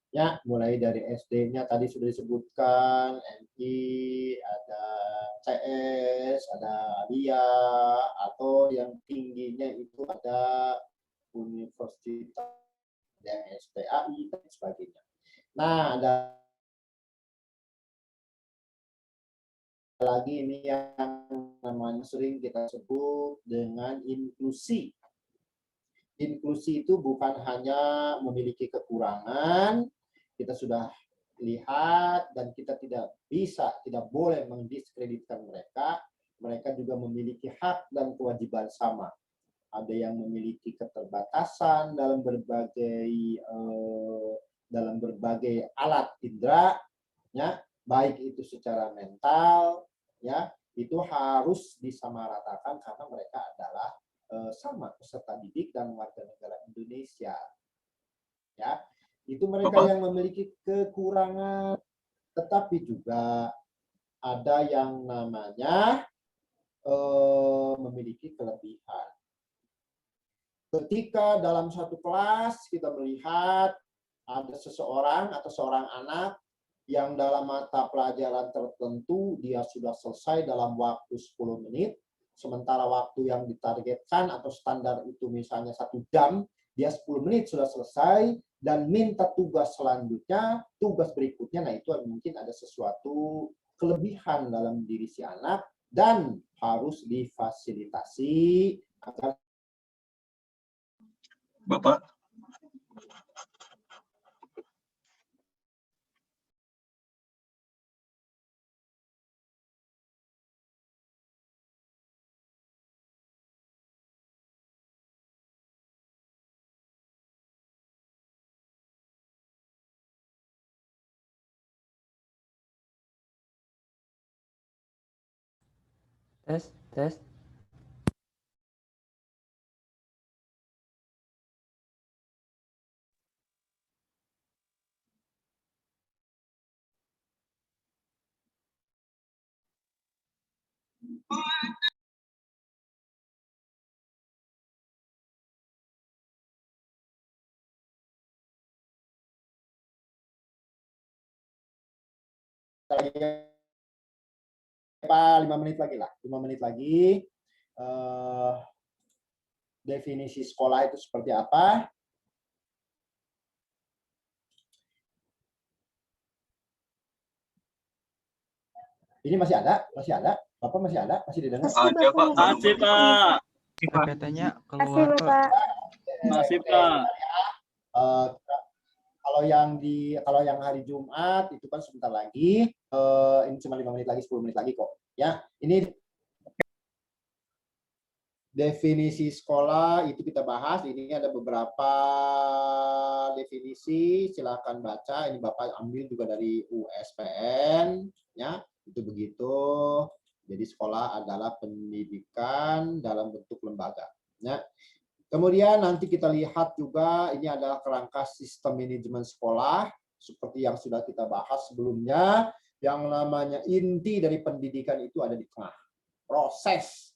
Speaker 1: ya, mulai dari SD-nya tadi sudah disebutkan, MI, ada CS, ada ALIA, atau yang tingginya itu ada universitas, yang SPAI, dan sebagainya. Nah, ada lagi ini yang namanya sering kita sebut dengan inklusi. Inklusi itu bukan hanya memiliki kekurangan, kita sudah lihat dan kita tidak boleh mendiskreditkan mereka. Mereka juga memiliki hak dan kewajiban sama. Ada yang memiliki keterbatasan dalam berbagai alat indera, ya, baik itu secara mental, ya, itu harus disamaratakan karena mereka adalah sama peserta didik dan warga negara Indonesia, ya. Itu mereka yang memiliki kekurangan, tetapi juga ada yang namanya memiliki kelebihan. Ketika dalam satu kelas kita melihat ada seseorang atau seorang anak yang dalam mata pelajaran tertentu dia sudah selesai dalam waktu 10 menit, sementara waktu yang ditargetkan atau standar itu misalnya 1 jam, dia 10 menit sudah selesai dan minta tugas selanjutnya, tugas berikutnya, nah itu mungkin ada sesuatu kelebihan dalam diri si anak dan harus difasilitasi agar
Speaker 2: Bapak.
Speaker 8: Tes.
Speaker 1: Pak, 5 menit lagi lah. 5 menit lagi. Definisi sekolah itu seperti apa? Ini masih ada? Masih ada? Bapak masih ada? Masih didengar?
Speaker 2: Ada, Pak.
Speaker 8: Masih, Pak.
Speaker 9: PPT-nya
Speaker 4: Kasih
Speaker 9: keluar, Pak.
Speaker 4: Bapak.
Speaker 8: Masih, Pak.
Speaker 1: Kalau yang hari Jumat itu kan sebentar lagi. Ini cuma 5 menit lagi, 10 menit lagi kok. Ya, ini definisi sekolah itu kita bahas. Ini ada beberapa definisi, silakan baca. Ini Bapak ambil juga dari USPN, ya. Itu begitu. Jadi sekolah adalah pendidikan dalam bentuk lembaga, ya. Kemudian nanti kita lihat juga ini adalah kerangka sistem manajemen sekolah seperti yang sudah kita bahas sebelumnya. Yang namanya inti dari pendidikan itu ada di tengah. Proses.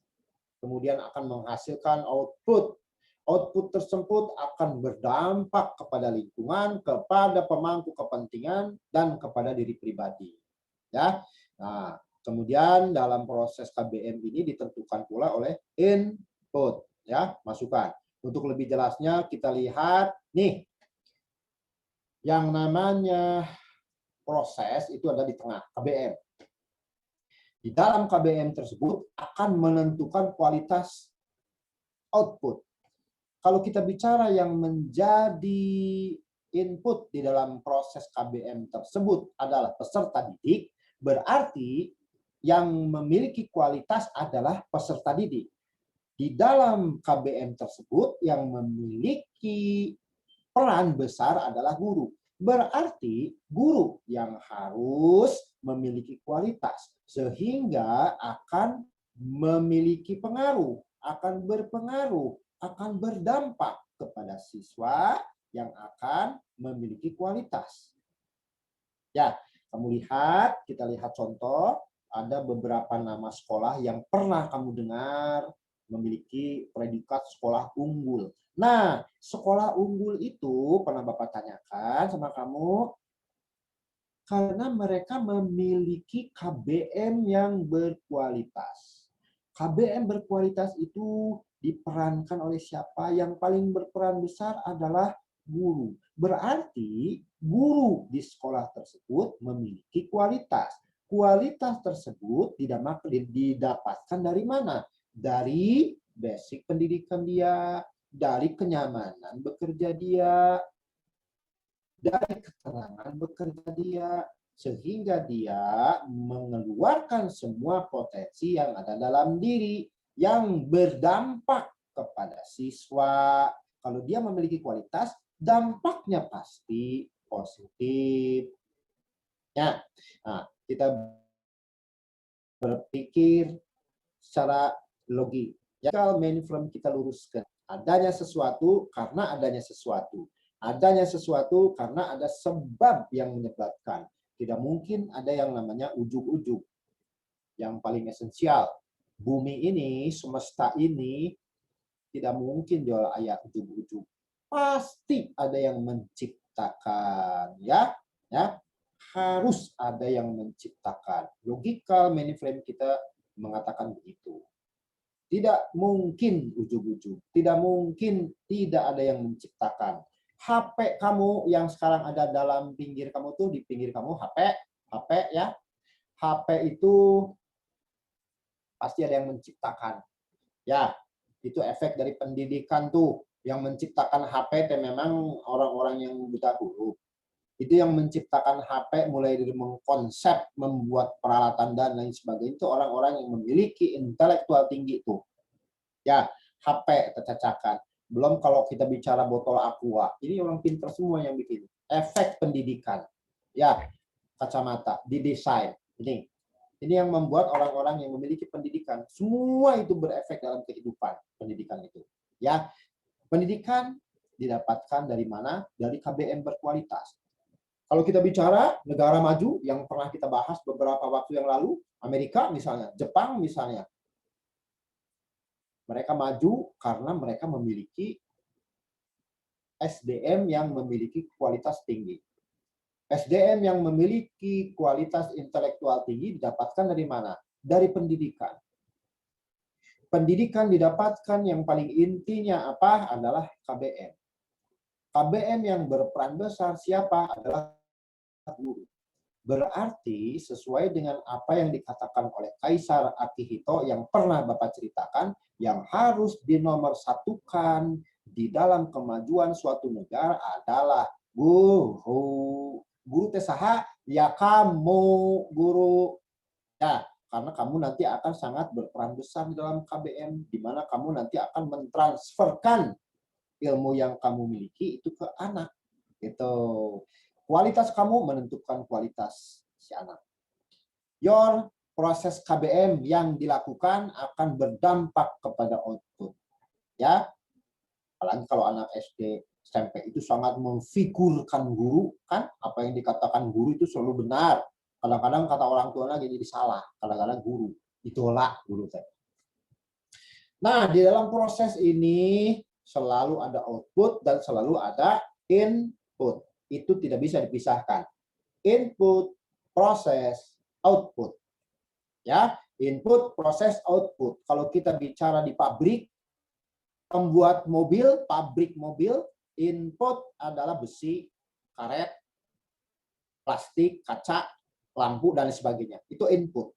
Speaker 1: Kemudian akan menghasilkan output. Output tersebut akan berdampak kepada lingkungan, kepada pemangku kepentingan, dan kepada diri pribadi. Ya. Nah, kemudian dalam proses KBM ini ditentukan pula oleh input, ya, masukan. Untuk lebih jelasnya kita lihat nih. Yang namanya proses itu ada di tengah KBM. Di dalam KBM tersebut akan menentukan kualitas output. Kalau kita bicara yang menjadi input di dalam proses KBM tersebut adalah peserta didik, berarti yang memiliki kualitas adalah peserta didik. Di dalam KBM tersebut yang memiliki peran besar adalah guru. Berarti guru yang harus memiliki kualitas sehingga akan memiliki pengaruh, akan berpengaruh, akan berdampak kepada siswa yang akan memiliki kualitas. Ya, kita lihat contoh, ada beberapa nama sekolah yang pernah kamu dengar memiliki predikat sekolah unggul. Nah, sekolah unggul itu pernah Bapak tanyakan sama kamu karena mereka memiliki KBM yang berkualitas. KBM berkualitas itu diperankan oleh siapa? Yang paling berperan besar adalah guru. Berarti guru di sekolah tersebut memiliki kualitas. Kualitas tersebut didapatkan dari mana? Dari basic pendidikan dia, dari kenyamanan bekerja dia, dari keterangan bekerja dia, sehingga dia mengeluarkan semua potensi yang ada dalam diri yang berdampak kepada siswa. Kalau dia memiliki kualitas, dampaknya pasti positif. Ya, nah, kita berpikir secara logis. Ya, kalau mainframe kita luruskan, adanya sesuatu karena adanya sesuatu. Adanya sesuatu karena ada sebab yang menyebabkan. Tidak mungkin ada yang namanya ujug-ujug. Yang paling esensial, bumi ini, semesta ini, tidak mungkin jual ayat ujug-ujug. Pasti ada yang menciptakan, ya, harus ada yang menciptakan. Logical mainframe kita mengatakan begitu. Tidak mungkin ujug-ujug, tidak mungkin tidak ada yang menciptakan. HP kamu yang sekarang ada dalam pinggir kamu tuh, di pinggir kamu HP ya. HP itu pasti ada yang menciptakan. Ya, itu efek dari pendidikan tuh. Yang menciptakan HP itu memang orang-orang yang buta huruf. Itu yang menciptakan HP mulai dari mengkonsep, membuat peralatan dan lain sebagainya itu orang-orang yang memiliki intelektual tinggi tuh. Ya, HP tercacakan. Belum kalau kita bicara botol aqua, ini orang pintar semua yang bikin. Efek pendidikan, ya, kacamata, didesain. Ini yang membuat orang-orang yang memiliki pendidikan, semua itu berefek dalam kehidupan pendidikan itu. Ya, pendidikan didapatkan dari mana? Dari KBM berkualitas. Kalau kita bicara negara maju yang pernah kita bahas beberapa waktu yang lalu, Amerika misalnya, Jepang misalnya, mereka maju karena mereka memiliki SDM yang memiliki kualitas tinggi. SDM yang memiliki kualitas intelektual tinggi didapatkan dari mana? Dari pendidikan. Pendidikan didapatkan yang paling intinya apa? Adalah KBM. KBM yang berperan besar siapa? Adalah guru. Berarti sesuai dengan apa yang dikatakan oleh Kaisar Akihito yang pernah Bapak ceritakan, yang harus dinomorsatukan di dalam kemajuan suatu negara adalah guru. Guru teh saha? Ya kamu, guru. Ya, karena kamu nanti akan sangat berperan besar di dalam KBM, di mana kamu nanti akan mentransferkan ilmu yang kamu miliki itu ke anak. Gitu. Kualitas kamu menentukan kualitas si anak. Your proses KBM yang dilakukan akan berdampak kepada output. Ya, apalagi kalau anak SD, SMP itu sangat memfigurkan guru, kan? Apa yang dikatakan guru itu selalu benar. Kadang-kadang kata orang tuanya jadi salah. Kadang-kadang guru ditolak guru saya. Nah, di dalam proses ini selalu ada output dan selalu ada input. Itu tidak bisa dipisahkan. Input, proses, output. Ya, input, proses, output. Kalau kita bicara di pabrik, pembuat mobil, pabrik mobil, input adalah besi, karet, plastik, kaca, lampu, dan sebagainya. Itu input.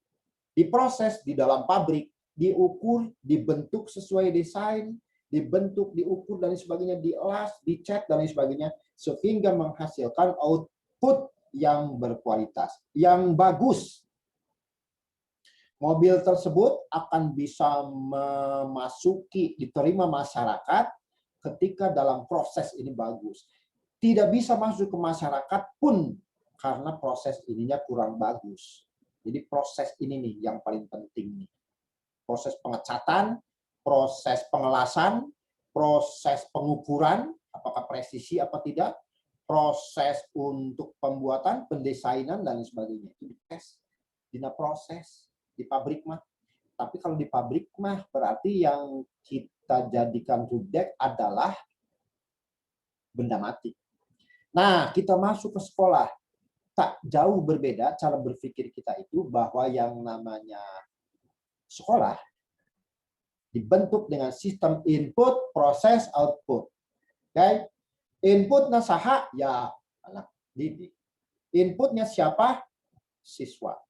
Speaker 1: Diproses di dalam pabrik, diukur, dibentuk sesuai desain, dibentuk, diukur, dan sebagainya, dielas, dicat, dan sebagainya, sehingga menghasilkan output yang berkualitas, yang bagus. Mobil tersebut akan bisa memasuki, diterima masyarakat ketika dalam proses ini bagus. Tidak bisa masuk ke masyarakat pun karena proses ininya kurang bagus. Jadi proses ini nih yang paling penting nih. Proses pengecatan, proses pengelasan, proses pengukuran, apakah presisi apa tidak, proses untuk pembuatan, pendesainan, dan sebagainya. Itu dites, dina proses, di pabrik mah. Tapi kalau di pabrik mah berarti yang kita jadikan subjek adalah benda mati. Nah, kita masuk ke sekolah. Tak jauh berbeda cara berpikir kita itu bahwa yang namanya sekolah dibentuk dengan sistem input, proses, output. Okay? Inputnya saha? Ya, anak didik. Inputnya siapa? Siswa.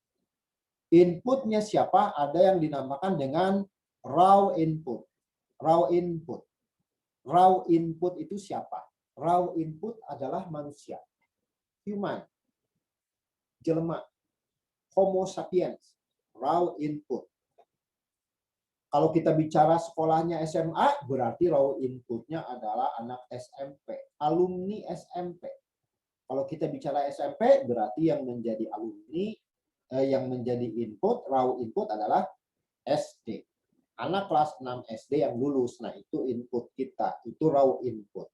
Speaker 1: Inputnya siapa? Ada yang dinamakan dengan raw input. Raw input. Raw input itu siapa? Raw input adalah manusia. Human. Jelema. Homo sapiens. Raw input. Kalau kita bicara sekolahnya SMA, berarti raw inputnya adalah anak SMP, alumni SMP. Kalau kita bicara SMP, berarti yang menjadi alumni, yang menjadi input, raw input adalah SD. Anak kelas 6 SD yang lulus, nah itu input kita, itu raw input.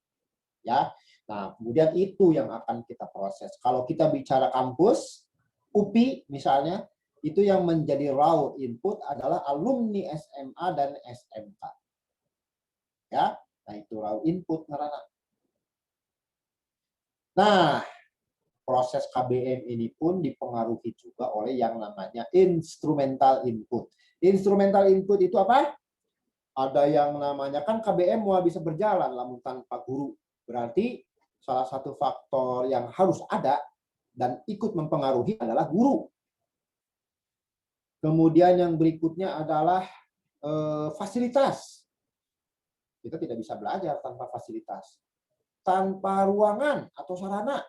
Speaker 1: Ya, nah kemudian itu yang akan kita proses. Kalau kita bicara kampus, UPI misalnya, itu yang menjadi raw input adalah alumni SMA dan SMK. Ya, nah itu raw input ngerana. Nah, proses KBM ini pun dipengaruhi juga oleh yang namanya instrumental input. Instrumental input itu apa? Ada yang namanya kan KBM mau bisa berjalan lamun tanpa guru. Berarti salah satu faktor yang harus ada dan ikut mempengaruhi adalah guru. Kemudian yang berikutnya adalah fasilitas. Kita tidak bisa belajar tanpa fasilitas. Tanpa ruangan atau sarana.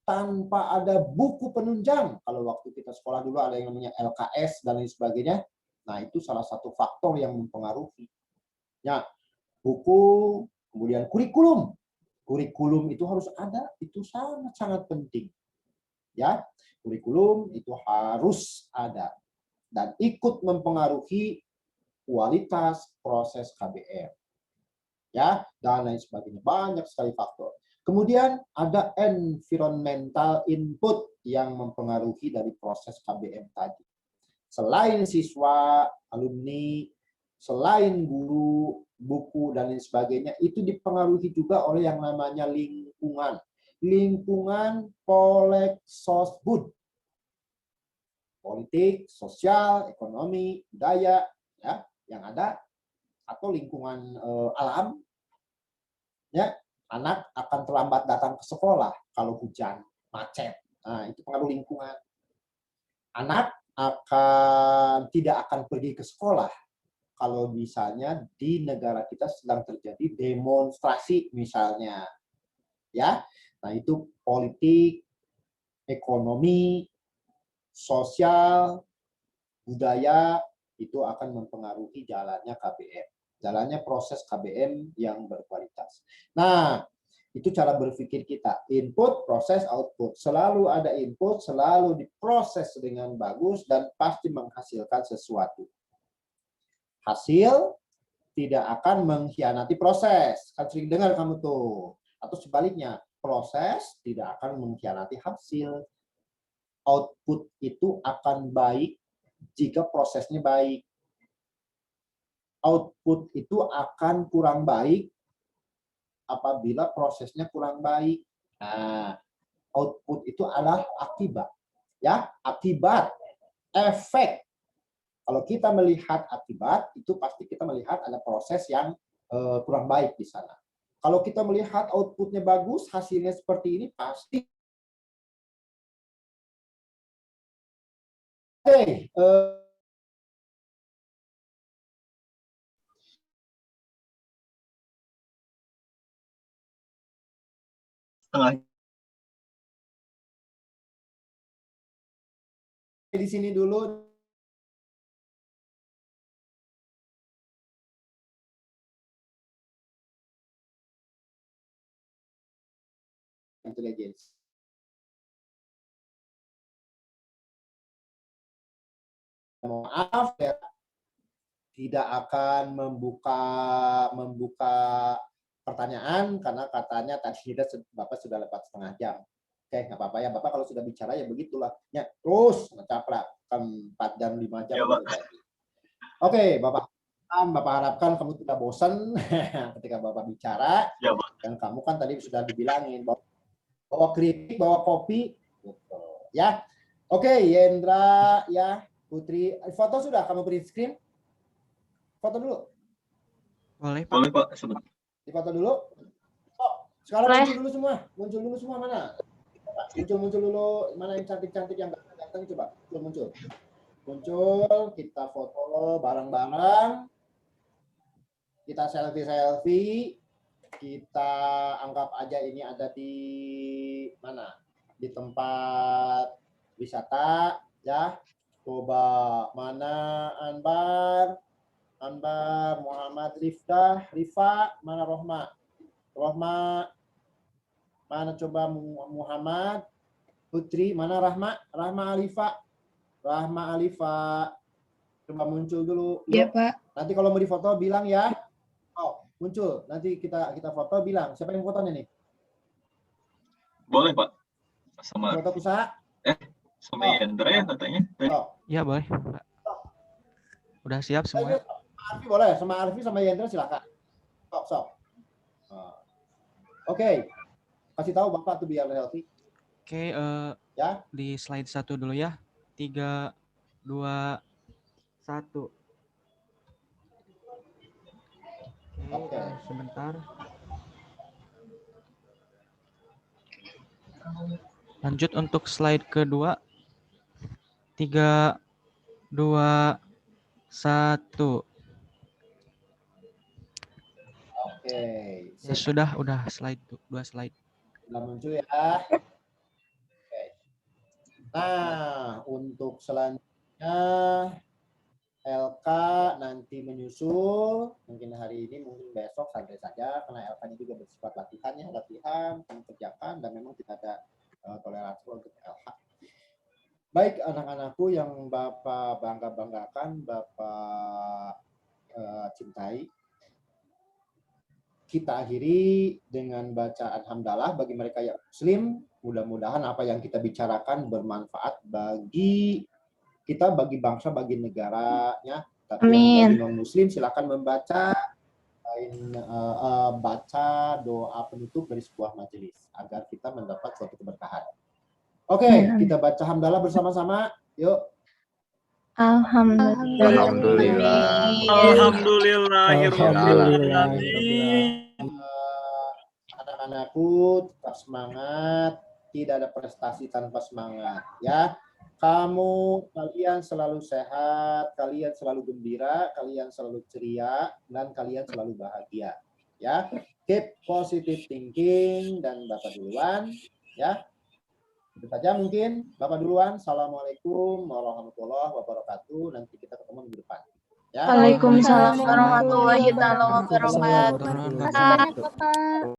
Speaker 1: Tanpa ada buku penunjang. Kalau waktu kita sekolah dulu ada yang namanya LKS dan lain sebagainya. Nah, itu salah satu faktor yang mempengaruhi. Ya, buku, kemudian kurikulum. Kurikulum itu harus ada, itu sangat-sangat penting. Ya, kurikulum itu harus ada dan ikut mempengaruhi kualitas proses KBM. Ya, dan lain sebagainya. Banyak sekali faktor. Kemudian ada environmental input yang mempengaruhi dari proses KBM tadi. Selain siswa, alumni, selain guru, buku, dan lain sebagainya, itu dipengaruhi juga oleh yang namanya lingkungan. Lingkungan Poleksosbud. Politik, sosial, ekonomi, budaya, ya, yang ada, atau lingkungan alam, ya, anak akan terlambat datang ke sekolah kalau hujan, macet. Nah, itu pengaruh lingkungan. Anak tidak akan pergi ke sekolah kalau misalnya di negara kita sedang terjadi demonstrasi misalnya. Ya. Nah, itu politik, ekonomi, sosial, budaya itu akan mempengaruhi jalannya KBM. Jalannya proses KBM yang berkualitas. Nah, itu cara berpikir kita. Input, proses, output. Selalu ada input, selalu diproses dengan bagus, dan pasti menghasilkan sesuatu. Hasil tidak akan mengkhianati proses. Kan sering dengar kamu tuh. Atau sebaliknya, proses tidak akan mengkhianati hasil. Output itu akan baik jika prosesnya baik. Output itu akan kurang baik apabila prosesnya kurang baik. Nah, output itu adalah akibat. Ya, akibat, efek. Kalau kita melihat akibat, itu pasti kita melihat ada proses yang kurang baik di sana. Kalau kita melihat outputnya bagus, hasilnya seperti ini, pasti. Oke,
Speaker 2: Setengah
Speaker 1: di sini dulu. Intelligence. Maaf ya, tidak akan membuka pertanyaan karena katanya tadi Bapak sudah lewat setengah jam. Oke, nggak apa-apa ya, Bapak kalau sudah bicara ya begitulah. Ya, terus ngecaprak 4 jam 5 jam.
Speaker 2: Ya, Pak.
Speaker 1: Oke, Bapak harapkan kamu tidak bosan ketika Bapak bicara.
Speaker 2: Ya, Pak.
Speaker 1: Dan kamu kan tadi sudah dibilangin bawa kritik, bawa kopi, gitu. Ya. Oke, Yendra, ya, Putri, foto sudah kamu print screen? Foto dulu.
Speaker 9: Boleh, Pak.
Speaker 2: Boleh, Pak. Sebentar.
Speaker 1: Difoto dulu. Oh, sekarang muncul dulu semua. Muncul dulu semua mana? Muncul dulu, mana yang cantik-cantik yang ganteng coba. Muncul. Muncul, kita foto bareng-bareng. Kita selfie. Kita anggap aja ini ada di mana? Di tempat wisata, ya. Coba mana Anbar, Muhammad Rifa, mana Rohma, mana coba Muhammad, Putri, mana Rahma Alifa, coba muncul dulu.
Speaker 10: Iya, Pak.
Speaker 1: Nanti kalau mau difoto bilang ya. Oh, muncul. Nanti kita foto bilang. Siapa yang fotonya nih?
Speaker 2: Boleh, Pak. Sama
Speaker 1: Foto usaha?
Speaker 2: sama Yendra ya katanya.
Speaker 9: Iya, boleh, Pak. Udah siap semua.
Speaker 1: Arfi boleh, sama Arfi sama Yendra silakan. Sok. Oke. Kasih tahu Bapak tuh biar healthy.
Speaker 9: Oke,
Speaker 1: Ya.
Speaker 9: di slide 1 dulu ya. 3, 2, 1. Oke, sebentar. Lanjut untuk slide kedua. 3, 2, 1.
Speaker 1: Oke.
Speaker 9: Ya sudah slide 2 slide.
Speaker 1: Sudah muncul ya. Oke. Nah, untuk selanjutnya LK nanti menyusul, mungkin hari ini, mungkin besok, santai saja, karena LK ini juga bersifat latihan, kamu kerjakan, dan memang tidak ada toleransi untuk LH. Baik anak-anakku yang Bapak banggakan, Bapak cintai, kita akhiri dengan bacaan hamdalah bagi mereka yang muslim. Mudah-mudahan apa yang kita bicarakan bermanfaat bagi kita, bagi bangsa, bagi negaranya. Tapi yang bagi non-muslim silakan membaca baca doa penutup dari sebuah majelis agar kita mendapat suatu keberkahan. Oke, kita baca hamdalah bersama-sama. Yuk.
Speaker 8: Alhamdulillahirrahmanirrahim.
Speaker 1: Anak-anakku tetap semangat, tidak ada prestasi tanpa semangat ya. Kalian selalu sehat, kalian selalu gembira, kalian selalu ceria, dan kalian selalu bahagia ya. Keep positive thinking. Dan Bapak duluan ya. Itu saja mungkin. Bapak duluan. Assalamualaikum warahmatullahi wabarakatuh. Nanti kita ketemu minggu depan. Ya.
Speaker 4: Waalaikumsalam warahmatullahi wabarakatuh.
Speaker 9: Waalaikumsalam warahmatullahi wabarakatuh.
Speaker 4: Terima kasih banyak, Bapak.